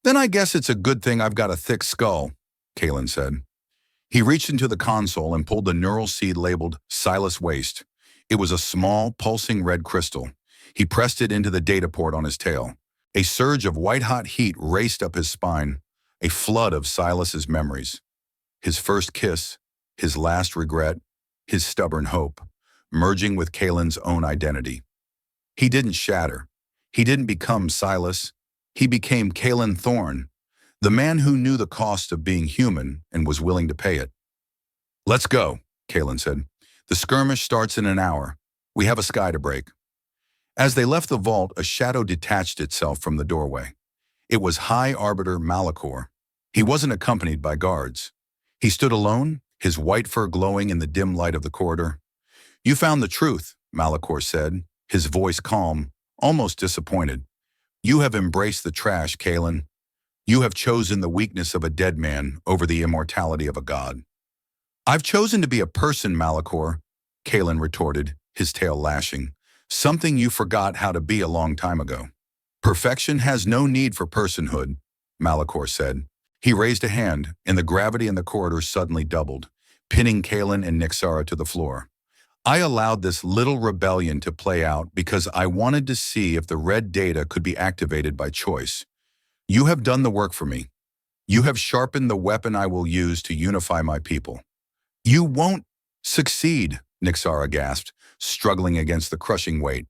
"Then I guess it's a good thing I've got a thick skull," Kalen said. He reached into the console and pulled the neural seed labeled Silas Waste. It was a small, pulsing red crystal. He pressed it into the data port on his tail. A surge of white-hot heat raced up his spine, a flood of Silas's memories. His first kiss, his last regret, his stubborn hope, merging with Kalen's own identity. He didn't shatter. He didn't become Silas. He became Kalen Thorne, the man who knew the cost of being human and was willing to pay it. "Let's go," Kalen said. "The skirmish starts in an hour. We have a sky to break." As they left the vault, a shadow detached itself from the doorway. It was High Arbiter Malachor. He wasn't accompanied by guards. He stood alone, his white fur glowing in the dim light of the corridor. "You found the truth," Malachor said, his voice calm, almost disappointed. "You have embraced the trash, Kalen. You have chosen the weakness of a dead man over the immortality of a god." "I've chosen to be a person, Malachor," Kalen retorted, his tail lashing. "Something you forgot how to be a long time ago." "Perfection has no need for personhood," Malachor said. He raised a hand, and the gravity in the corridor suddenly doubled, pinning Kalen and Nixara to the floor. "I allowed this little rebellion to play out because I wanted to see if the red data could be activated by choice. You have done the work for me. You have sharpened the weapon I will use to unify my people." "You won't succeed," Nixara gasped, struggling against the crushing weight.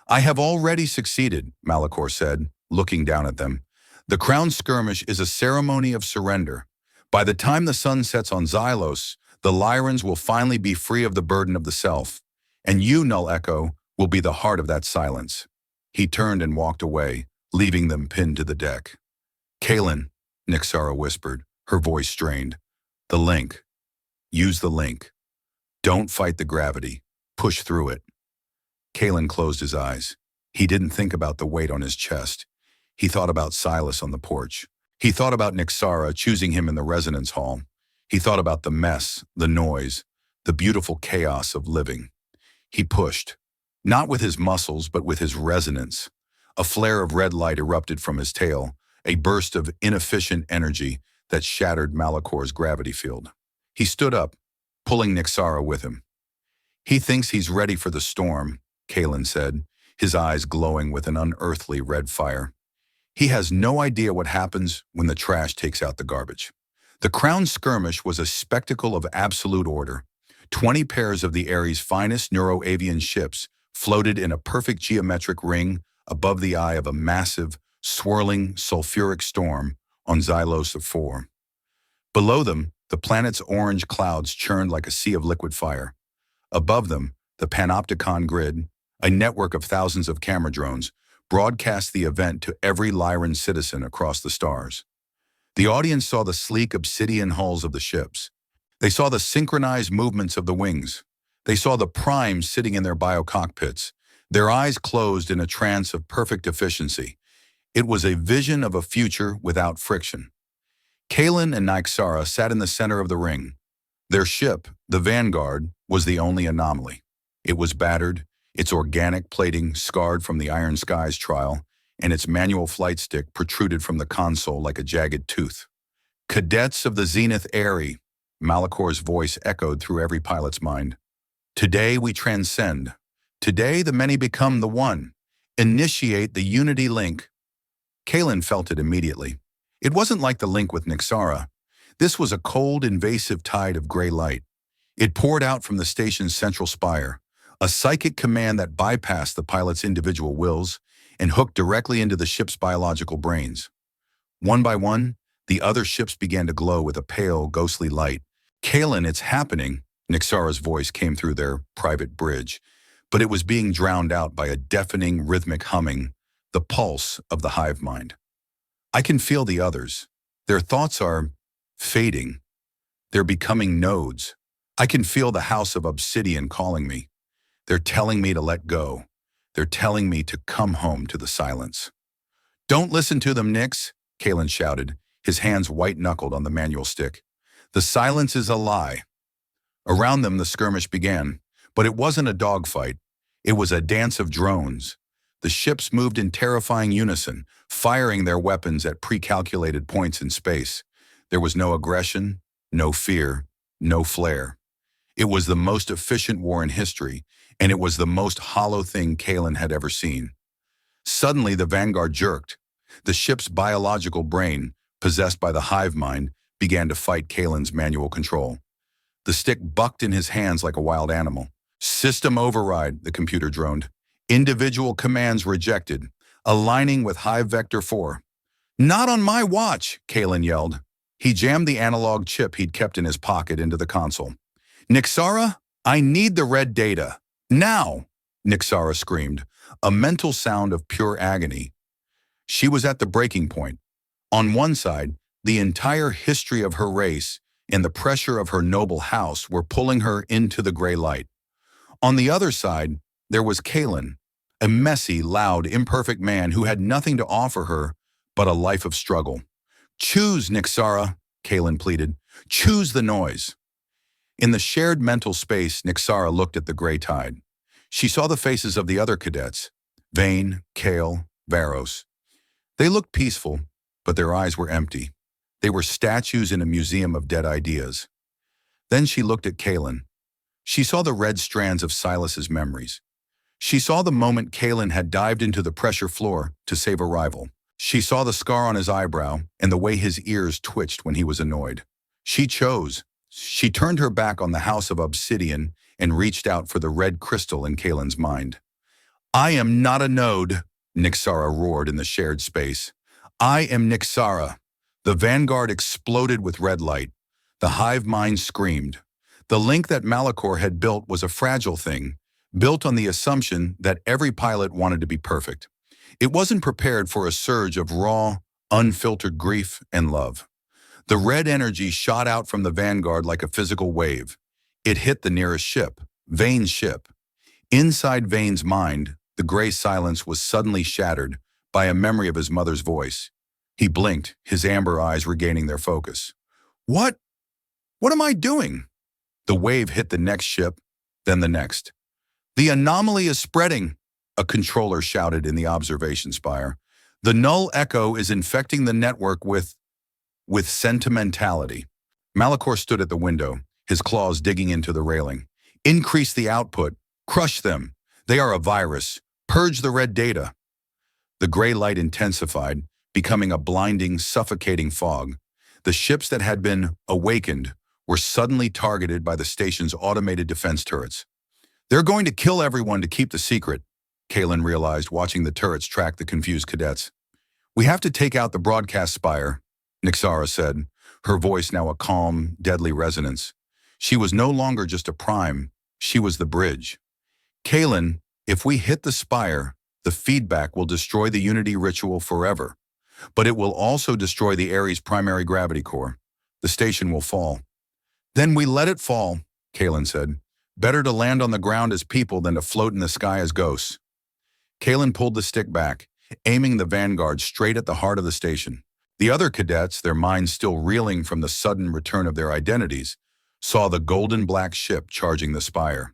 "I have already succeeded," Malachor said, looking down at them. "The crown skirmish is a ceremony of surrender. By the time the sun sets on Xylos, the Lyrans will finally be free of the burden of the self, and you, Null Echo, will be the heart of that silence." He turned and walked away, leaving them pinned to the deck. "Kalen," Nixara whispered, her voice strained. "The link. Use the link. Don't fight the gravity. Push through it." Kalen closed his eyes. He didn't think about the weight on his chest. He thought about Silas on the porch. He thought about Nixara choosing him in the resonance hall. He thought about the mess, the noise, the beautiful chaos of living. He pushed, not with his muscles, but with his resonance. A flare of red light erupted from his tail, a burst of inefficient energy that shattered Malachor's gravity field. He stood up, pulling Nixara with him. "He thinks he's ready for the storm," Kalen said, his eyes glowing with an unearthly red fire. "He has no idea what happens when the trash takes out the garbage." The crown skirmish was a spectacle of absolute order. 20 pairs of the Ares' finest neuroavian ships floated in a perfect geometric ring above the eye of a massive, swirling sulfuric storm on Xylos of 4. Below them, the planet's orange clouds churned like a sea of liquid fire. Above them, the Panopticon grid, a network of thousands of camera drones, broadcast the event to every Lyran citizen across the stars. The audience saw the sleek obsidian hulls of the ships. They saw the synchronized movements of the wings. They saw the primes sitting in their biocockpits, their eyes closed in a trance of perfect efficiency. It was a vision of a future without friction. Kalen and Nyxara sat in the center of the ring. Their ship, the Vanguard, was the only anomaly. It was battered, its organic plating scarred from the Iron Skies trial, and its manual flight stick protruded from the console like a jagged tooth. "Cadets of the Zenith Aerie," Malakor's voice echoed through every pilot's mind. "Today we transcend. Today the many become the one. Initiate the unity link." Kalen felt it immediately. It wasn't like the link with Nyxara. This was a cold, invasive tide of gray light. It poured out from the station's central spire, a psychic command that bypassed the pilot's individual wills and hooked directly into the ship's biological brains. One by one, the other ships began to glow with a pale, ghostly light. "Kalen, it's happening," Nyxara's voice came through their private bridge, but it was being drowned out by a deafening, rhythmic humming, the pulse of the hive mind. "I can feel the others. Their thoughts are fading. They're becoming nodes. I can feel the house of obsidian calling me. They're telling me to let go. They're telling me to come home to the silence." "Don't listen to them, Nyx," Kalen shouted, his hands white-knuckled on the manual stick. "The silence is a lie." Around them, the skirmish began, but it wasn't a dogfight. It was a dance of drones. The ships moved in terrifying unison, firing their weapons at pre-calculated points in space. There was no aggression, no fear, no flare. It was the most efficient war in history, and it was the most hollow thing Kalen had ever seen. Suddenly, the Vanguard jerked. The ship's biological brain, possessed by the hive mind, began to fight Kalen's manual control. The stick bucked in his hands like a wild animal. "System override," the computer droned. "Individual commands rejected. Aligning with Hive Vector 4. "Not on my watch," Kalen yelled. He jammed the analog chip he'd kept in his pocket into the console. "Nyxara, I need the red data. Now!" Nyxara screamed, a mental sound of pure agony. She was at the breaking point. On one side, the entire history of her race and the pressure of her noble house were pulling her into the gray light. On the other side, there was Kalen, a messy, loud, imperfect man who had nothing to offer her but a life of struggle. "Choose, Nyxara," Kalen pleaded. "Choose the noise." In the shared mental space, Nyxara looked at the gray tide. She saw the faces of the other cadets, Vane, Kale, Varos. They looked peaceful, but their eyes were empty. They were statues in a museum of dead ideas. Then she looked at Kalen. She saw the red strands of Silas's memories. She saw the moment Kalen had dived into the pressure floor to save a rival. She saw the scar on his eyebrow and the way his ears twitched when he was annoyed. She chose. She turned her back on the House of Obsidian and reached out for the red crystal in Kalen's mind. "I am not a node," Nyxara roared in the shared space. "I am Nyxara." The Vanguard exploded with red light. The hive mind screamed. The link that Malakor had built was a fragile thing, built on the assumption that every pilot wanted to be perfect. It wasn't prepared for a surge of raw, unfiltered grief and love. The red energy shot out from the Vanguard like a physical wave. It hit the nearest ship, Vane's ship. Inside Vane's mind, the gray silence was suddenly shattered by a memory of his mother's voice. He blinked, his amber eyes regaining their focus. What am I doing?" The wave hit the next ship, then the next. "The anomaly is spreading," a controller shouted in the observation spire. "The null echo is infecting the network with sentimentality." Malakor stood at the window, his claws digging into the railing. "Increase the output. Crush them. They are a virus. Purge the red data." The gray light intensified, becoming a blinding, suffocating fog. The ships that had been awakened were suddenly targeted by the station's automated defense turrets. "They're going to kill everyone to keep the secret," Kalen realized, watching the turrets track the confused cadets. We have to take out the broadcast spire, Nixara said, her voice now a calm, deadly resonance. She was no longer just a prime, she was the bridge. Kalen, if we hit the spire, the feedback will destroy the Unity ritual forever. But it will also destroy the Ares primary gravity core. The station will fall. Then we let it fall, Kalen said. Better to land on the ground as people than to float in the sky as ghosts. Kalen pulled the stick back, aiming the Vanguard straight at the heart of the station. The other cadets, their minds still reeling from the sudden return of their identities, saw the golden black ship charging the spire.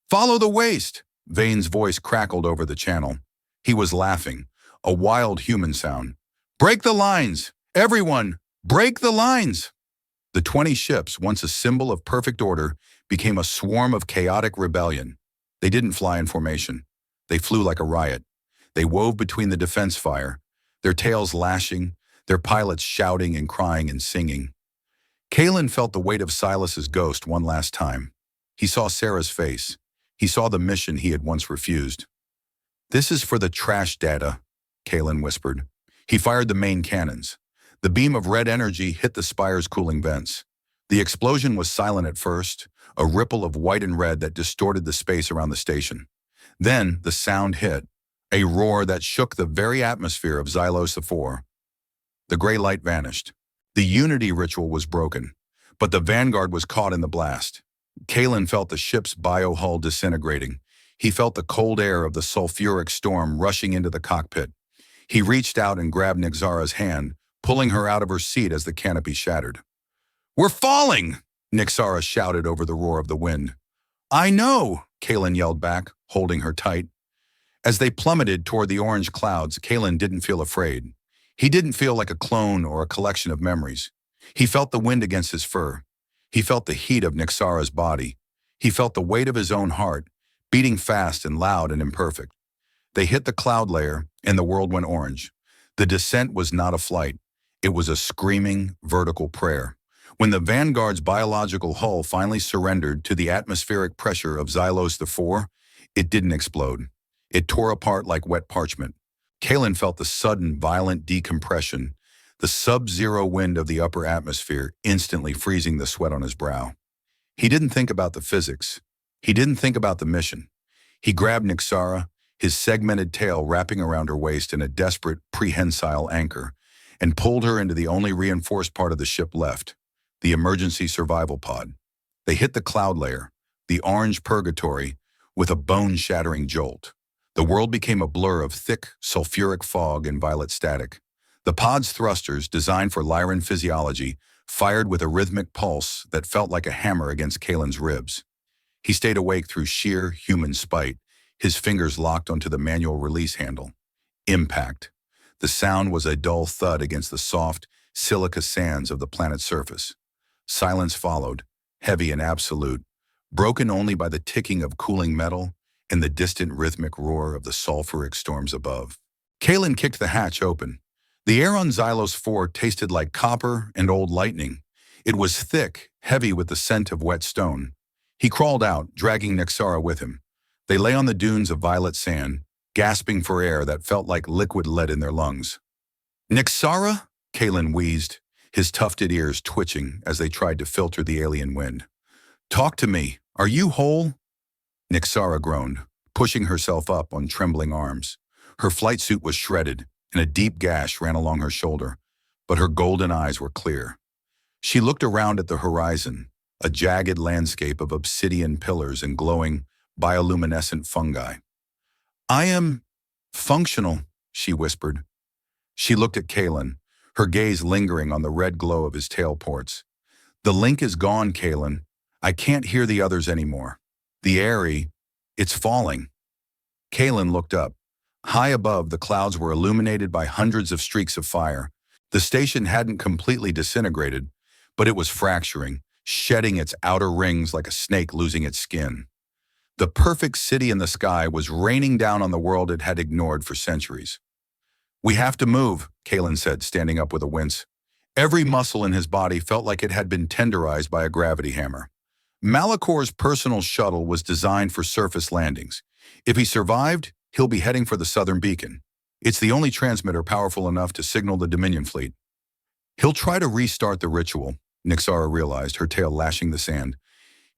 Follow the waste! Vane's voice crackled over the channel. He was laughing, a wild human sound. Break the lines! Everyone, break the lines! The 20 ships, once a symbol of perfect order, became a swarm of chaotic rebellion. They didn't fly in formation. They flew like a riot. They wove between the defense fire, their tails lashing, their pilots shouting and crying and singing. Kalen felt the weight of Silas's ghost one last time. He saw Sarah's face. He saw the mission he had once refused. This is for the trash data, Kalen whispered. He fired the main cannons. The beam of red energy hit the spire's cooling vents. The explosion was silent at first, a ripple of white and red that distorted the space around the station. Then the sound hit, a roar that shook the very atmosphere of Xylos IV. The gray light vanished. The Unity ritual was broken, but the Vanguard was caught in the blast. Kalen felt the ship's biohull disintegrating. He felt the cold air of the sulfuric storm rushing into the cockpit. He reached out and grabbed Nixara's hand, pulling her out of her seat as the canopy shattered. We're falling! Nixara shouted over the roar of the wind. I know, Kalen yelled back, holding her tight. As they plummeted toward the orange clouds, Kalen didn't feel afraid. He didn't feel like a clone or a collection of memories. He felt the wind against his fur. He felt the heat of Nixara's body. He felt the weight of his own heart, beating fast and loud and imperfect. They hit the cloud layer, and the world went orange. The descent was not a flight. It was a screaming, vertical prayer. When the Vanguard's biological hull finally surrendered to the atmospheric pressure of Xylos IV, it didn't explode. It tore apart like wet parchment. Kalen felt the sudden, violent decompression, the sub-zero wind of the upper atmosphere instantly freezing the sweat on his brow. He didn't think about the physics. He didn't think about the mission. He grabbed Nixara, his segmented tail wrapping around her waist in a desperate, prehensile anchor, and pulled her into the only reinforced part of the ship left, the emergency survival pod. They hit the cloud layer, the orange purgatory, with a bone-shattering jolt. The world became a blur of thick, sulfuric fog and violet static. The pod's thrusters, designed for Lyran physiology, fired with a rhythmic pulse that felt like a hammer against Kalen's ribs. He stayed awake through sheer human spite, his fingers locked onto the manual release handle. Impact. The sound was a dull thud against the soft, silica sands of the planet's surface. Silence followed, heavy and absolute, broken only by the ticking of cooling metal and the distant rhythmic roar of the sulfuric storms above. Kalen kicked the hatch open. The air on Xylos IV tasted like copper and old lightning. It was thick, heavy with the scent of wet stone. He crawled out, dragging Nixara with him. They lay on the dunes of violet sand, gasping for air that felt like liquid lead in their lungs. Nixara? Kalen wheezed, his tufted ears twitching as they tried to filter the alien wind. Talk to me. Are you whole? Nixara groaned, pushing herself up on trembling arms. Her flight suit was shredded, and a deep gash ran along her shoulder, but her golden eyes were clear. She looked around at the horizon, a jagged landscape of obsidian pillars and glowing, bioluminescent fungi. I am functional, she whispered. She looked at Kalen, her gaze lingering on the red glow of his tail ports. The link is gone, Kalen. I can't hear the others anymore. The Aerie, it's falling. Kalen looked up. High above, the clouds were illuminated by hundreds of streaks of fire. The station hadn't completely disintegrated, but it was fracturing, shedding its outer rings like a snake losing its skin. The perfect city in the sky was raining down on the world it had ignored for centuries. We have to move, Kalen said, standing up with a wince. Every muscle in his body felt like it had been tenderized by a gravity hammer. Malakor's personal shuttle was designed for surface landings. If he survived, he'll be heading for the southern beacon. It's the only transmitter powerful enough to signal the Dominion fleet. He'll try to restart the ritual, Nixara realized, her tail lashing the sand.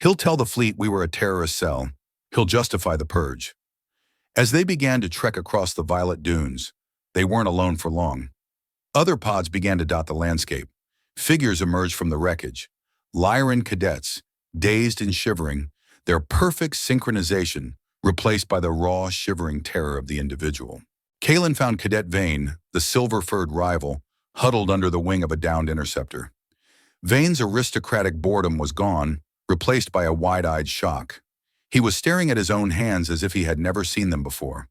He'll tell the fleet we were a terrorist cell. He'll justify the purge. As they began to trek across the violet dunes, they weren't alone for long. Other pods began to dot the landscape. Figures emerged from the wreckage. Lyran cadets, dazed and shivering, their perfect synchronization replaced by the raw, shivering terror of the individual. Kalen found Cadet Vane, the silver-furred rival, huddled under the wing of a downed interceptor. Vane's aristocratic boredom was gone, replaced by a wide-eyed shock. He was staring at his own hands as if he had never seen them before.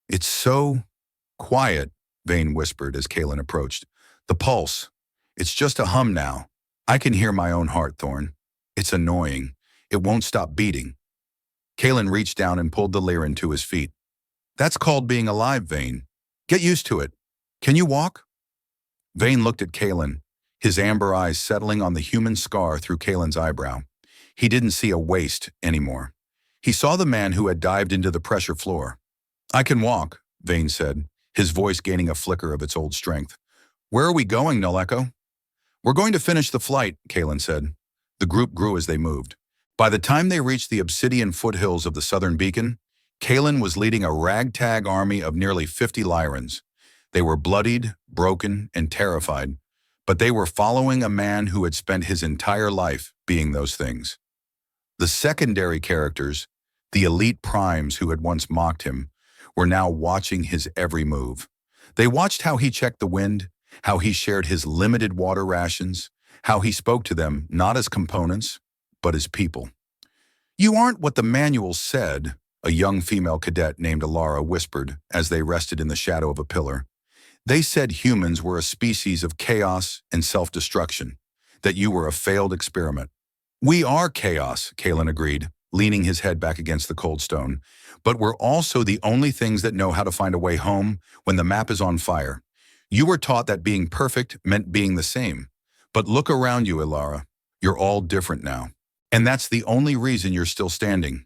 "It's so quiet," Vane whispered as Kalen approached. "The pulse. It's just a hum now. I can hear my own heart, Thorn. It's annoying. It won't stop beating." Kalen reached down and pulled the Lyran to his feet. "That's called being alive, Vane. Get used to it. Can you walk?" Vane looked at Kalen, his amber eyes settling on the human scar through Kalen's eyebrow. He didn't see a waist anymore. He saw the man who had dived into the pressure floor. "I can walk," Vane said, his voice gaining a flicker of its old strength. "Where are we going, Null Echo?" "We're going to finish the flight," Kalen said. The group grew as they moved. By the time they reached the obsidian foothills of the southern beacon, Kalen was leading a ragtag army of nearly 50 Lyrans. They were bloodied, broken, and terrified, but they were following a man who had spent his entire life being those things. The secondary characters, the elite primes who had once mocked him, were now watching his every move. They watched how he checked the wind, how he shared his limited water rations, how he spoke to them not as components, but as people. "You aren't what the manual said," a young female cadet named Alara whispered as they rested in the shadow of a pillar. "They said humans were a species of chaos and self-destruction, that you were a failed experiment." "We are chaos," Kalen agreed, leaning his head back against the cold stone. "But we're also the only things that know how to find a way home when the map is on fire. You were taught that being perfect meant being the same. But look around you, Ilara. You're all different now. And that's the only reason you're still standing."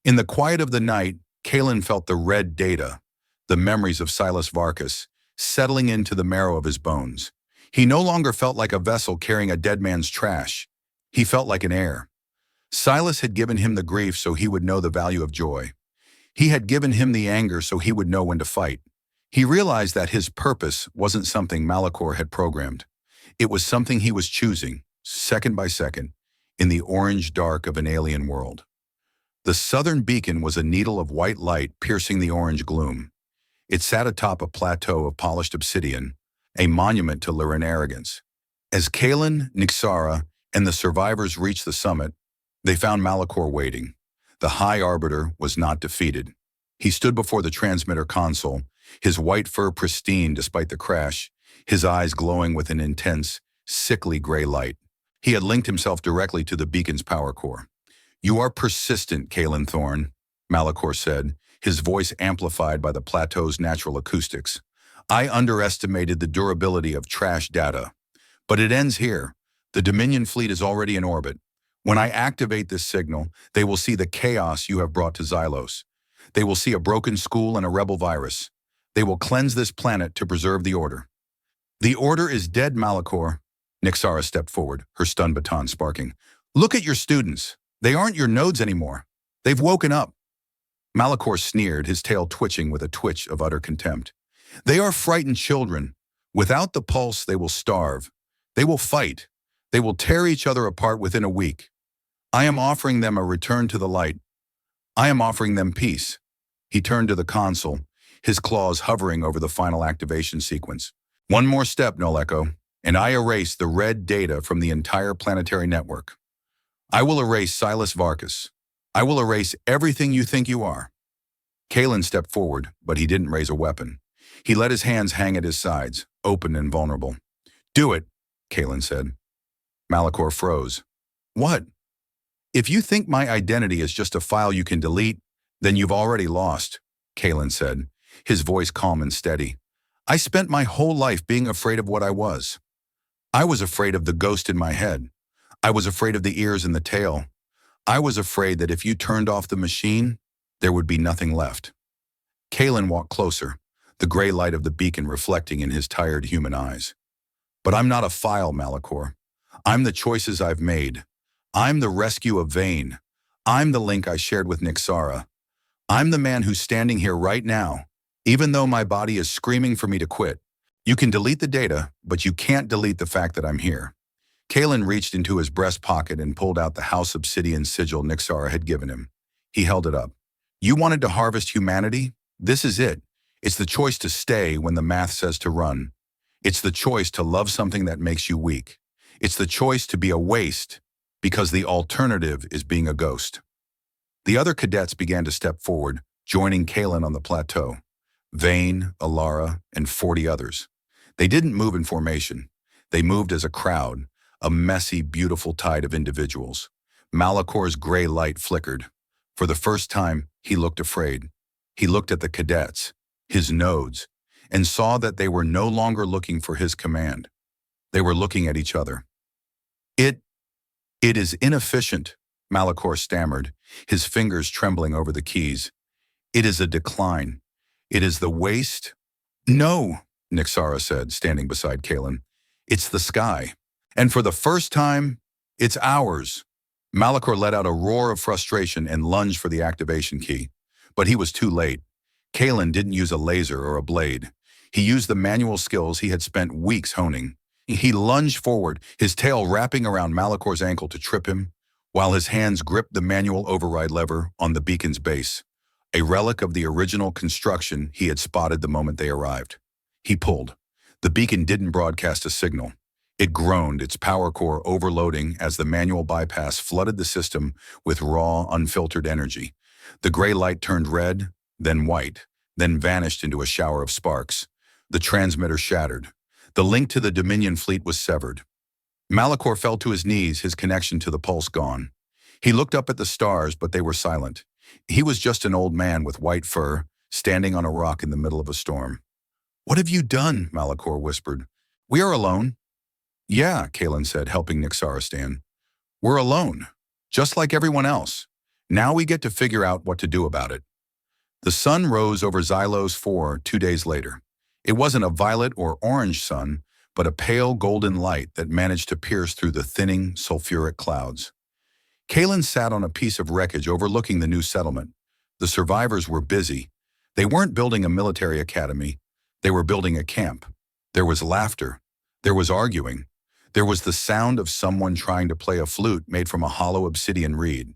In the quiet of the night, Kalen felt the red data, the memories of Silas Varkas, settling into the marrow of his bones. He no longer felt like a vessel carrying a dead man's trash. He felt like an heir. Silas had given him the grief so he would know the value of joy. He had given him the anger so he would know when to fight. He realized that his purpose wasn't something Malachor had programmed. It was something he was choosing, second by second, in the orange dark of an alien world. The southern beacon was a needle of white light piercing the orange gloom. It sat atop a plateau of polished obsidian, a monument to Lyran arrogance. As Kalen, Nixara, and the survivors reached the summit, they found Malachor waiting. The High Arbiter was not defeated. He stood before the transmitter console, his white fur pristine despite the crash, his eyes glowing with an intense, sickly gray light. He had linked himself directly to the beacon's power core. "You are persistent, Kalen Thorn," Malachor said, his voice amplified by the plateau's natural acoustics. "I underestimated the durability of trash data. But it ends here. The Dominion fleet is already in orbit. When I activate this signal, they will see the chaos you have brought to Xylos. They will see a broken school and a rebel virus. They will cleanse this planet to preserve the order." "The order is dead, Malachor." Nixara stepped forward, her stun baton sparking. "Look at your students. They aren't your nodes anymore. They've woken up." Malachor sneered, his tail twitching with a twitch of utter contempt. "They are frightened children. Without the pulse, they will starve. They will fight. They will tear each other apart within a week. I am offering them a return to the light. I am offering them peace." He turned to the console, his claws hovering over the final activation sequence. "One more step, Null Echo, and I erase the red data from the entire planetary network. I will erase Silas Varkas. I will erase everything you think you are." Kalen stepped forward, but he didn't raise a weapon. He let his hands hang at his sides, open and vulnerable. "Do it," Kalen said. Malachor froze. "What?" "If you think my identity is just a file you can delete, then you've already lost," Kalen said, his voice calm and steady. "I spent my whole life being afraid of what I was. I was afraid of the ghost in my head. I was afraid of the ears and the tail. I was afraid that if you turned off the machine, there would be nothing left." Kalen walked closer, the gray light of the beacon reflecting in his tired human eyes. But I'm not a file, Malachor. I'm the choices I've made. I'm the rescue of Vane. I'm the link I shared with Nixara. I'm the man who's standing here right now, even though my body is screaming for me to quit. You can delete the data, but you can't delete the fact that I'm here. Kalen reached into his breast pocket and pulled out the house obsidian sigil Nixara had given him. He held it up. You wanted to harvest humanity? This is it. It's the choice to stay when the math says to run. It's the choice to love something that makes you weak. It's the choice to be a waste because the alternative is being a ghost. The other cadets began to step forward, joining Kalen on the plateau. Vane, Alara, and 40 others. They didn't move in formation. They moved as a crowd, a messy, beautiful tide of individuals. Malachor's gray light flickered. For the first time, he looked afraid. He looked at the cadets, his nodes, and saw that they were no longer looking for his command. They were looking at each other. It is inefficient, Malachor stammered, his fingers trembling over the keys. It is a decline. It is the waste. No, Nixara said, standing beside Kalen. It's the sky. And for the first time, it's ours. Malachor let out a roar of frustration and lunged for the activation key. But he was too late. Kalen didn't use a laser or a blade. He used the manual skills he had spent weeks honing. He lunged forward, his tail wrapping around Malachor's ankle to trip him, while his hands gripped the manual override lever on the beacon's base, a relic of the original construction he had spotted the moment they arrived. He pulled. The beacon didn't broadcast a signal. It groaned, its power core overloading as the manual bypass flooded the system with raw, unfiltered energy. The gray light turned red, then white, then vanished into a shower of sparks. The transmitter shattered. The link to the Dominion fleet was severed. Malachor fell to his knees, his connection to the pulse gone. He looked up at the stars, but they were silent. He was just an old man with white fur, standing on a rock in the middle of a storm. What have you done? Malachor whispered. We are alone. Yeah, Kalen said, helping Nixara stand. We're alone, just like everyone else. Now we get to figure out what to do about it. The sun rose over Xylos 4 2 days later. It wasn't a violet or orange sun, but a pale golden light that managed to pierce through the thinning, sulfuric clouds. Kalen sat on a piece of wreckage overlooking the new settlement. The survivors were busy. They weren't building a military academy. They were building a camp. There was laughter. There was arguing. There was the sound of someone trying to play a flute made from a hollow obsidian reed.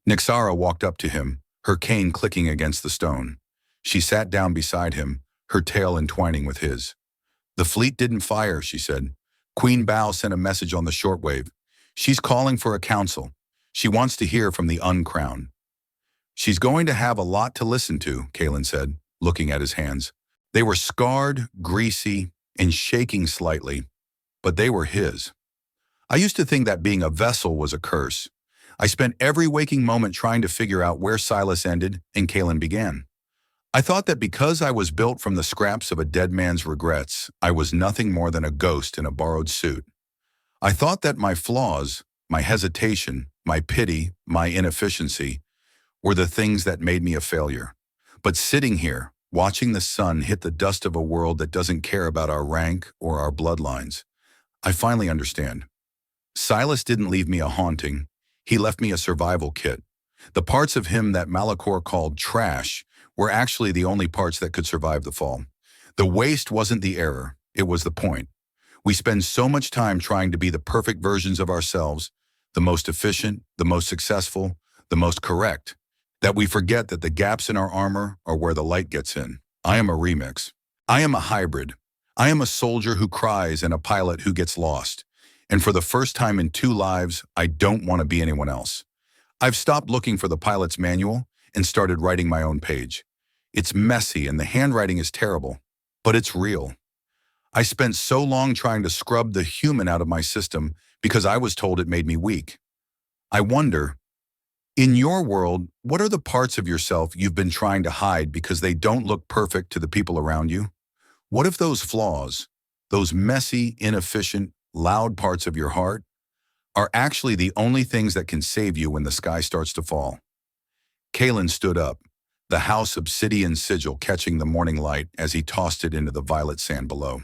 Nixara walked up to him, her cane clicking against the stone. She sat down beside him, her tail entwining with his. The fleet didn't fire, she said. Queen Bao sent a message on the shortwave. She's calling for a council. She wants to hear from the uncrowned. She's going to have a lot to listen to, Kalen said, looking at his hands. They were scarred, greasy, and shaking slightly, but they were his. I used to think that being a vessel was a curse. I spent every waking moment trying to figure out where Silas ended and Kalen began. I thought that because I was built from the scraps of a dead man's regrets, I was nothing more than a ghost in a borrowed suit. I thought that my flaws, my hesitation, my pity, my inefficiency, were the things that made me a failure. But sitting here, watching the sun hit the dust of a world that doesn't care about our rank or our bloodlines, I finally understand. Silas didn't leave me a haunting. He left me a survival kit. The parts of him that Malachor called trash were actually the only parts that could survive the fall. The waste wasn't the error, it was the point. We spend so much time trying to be the perfect versions of ourselves, the most efficient, the most successful, the most correct, that we forget that the gaps in our armor are where the light gets in. I am a remix. I am a hybrid. I am a soldier who cries and a pilot who gets lost. And for the first time in 2 lives, I don't want to be anyone else. I've stopped looking for the pilot's manual and started writing my own page. It's messy and the handwriting is terrible, but it's real. I spent so long trying to scrub the human out of my system because I was told it made me weak. I wonder, in your world, what are the parts of yourself you've been trying to hide because they don't look perfect to the people around you? What if those flaws, those messy, inefficient, loud parts of your heart, are actually the only things that can save you when the sky starts to fall? Kalen stood up. the house obsidian sigil catching the morning light as he tossed it into the violet sand below.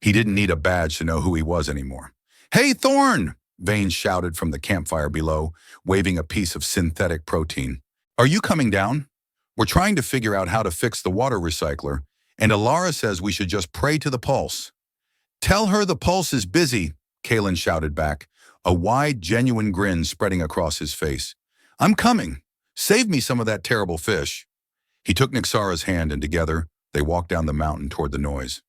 He didn't need a badge to know who he was anymore. "Hey, Thorn!" Vane shouted from the campfire below, waving a piece of synthetic protein. "Are you coming down? We're trying to figure out how to fix the water recycler, and Alara says we should just pray to the pulse." "Tell her the pulse is busy," Kalen shouted back, a wide, genuine grin spreading across his face. "I'm coming. Save me some of that terrible fish." He took Nixara's hand and together, they walked down the mountain toward the noise.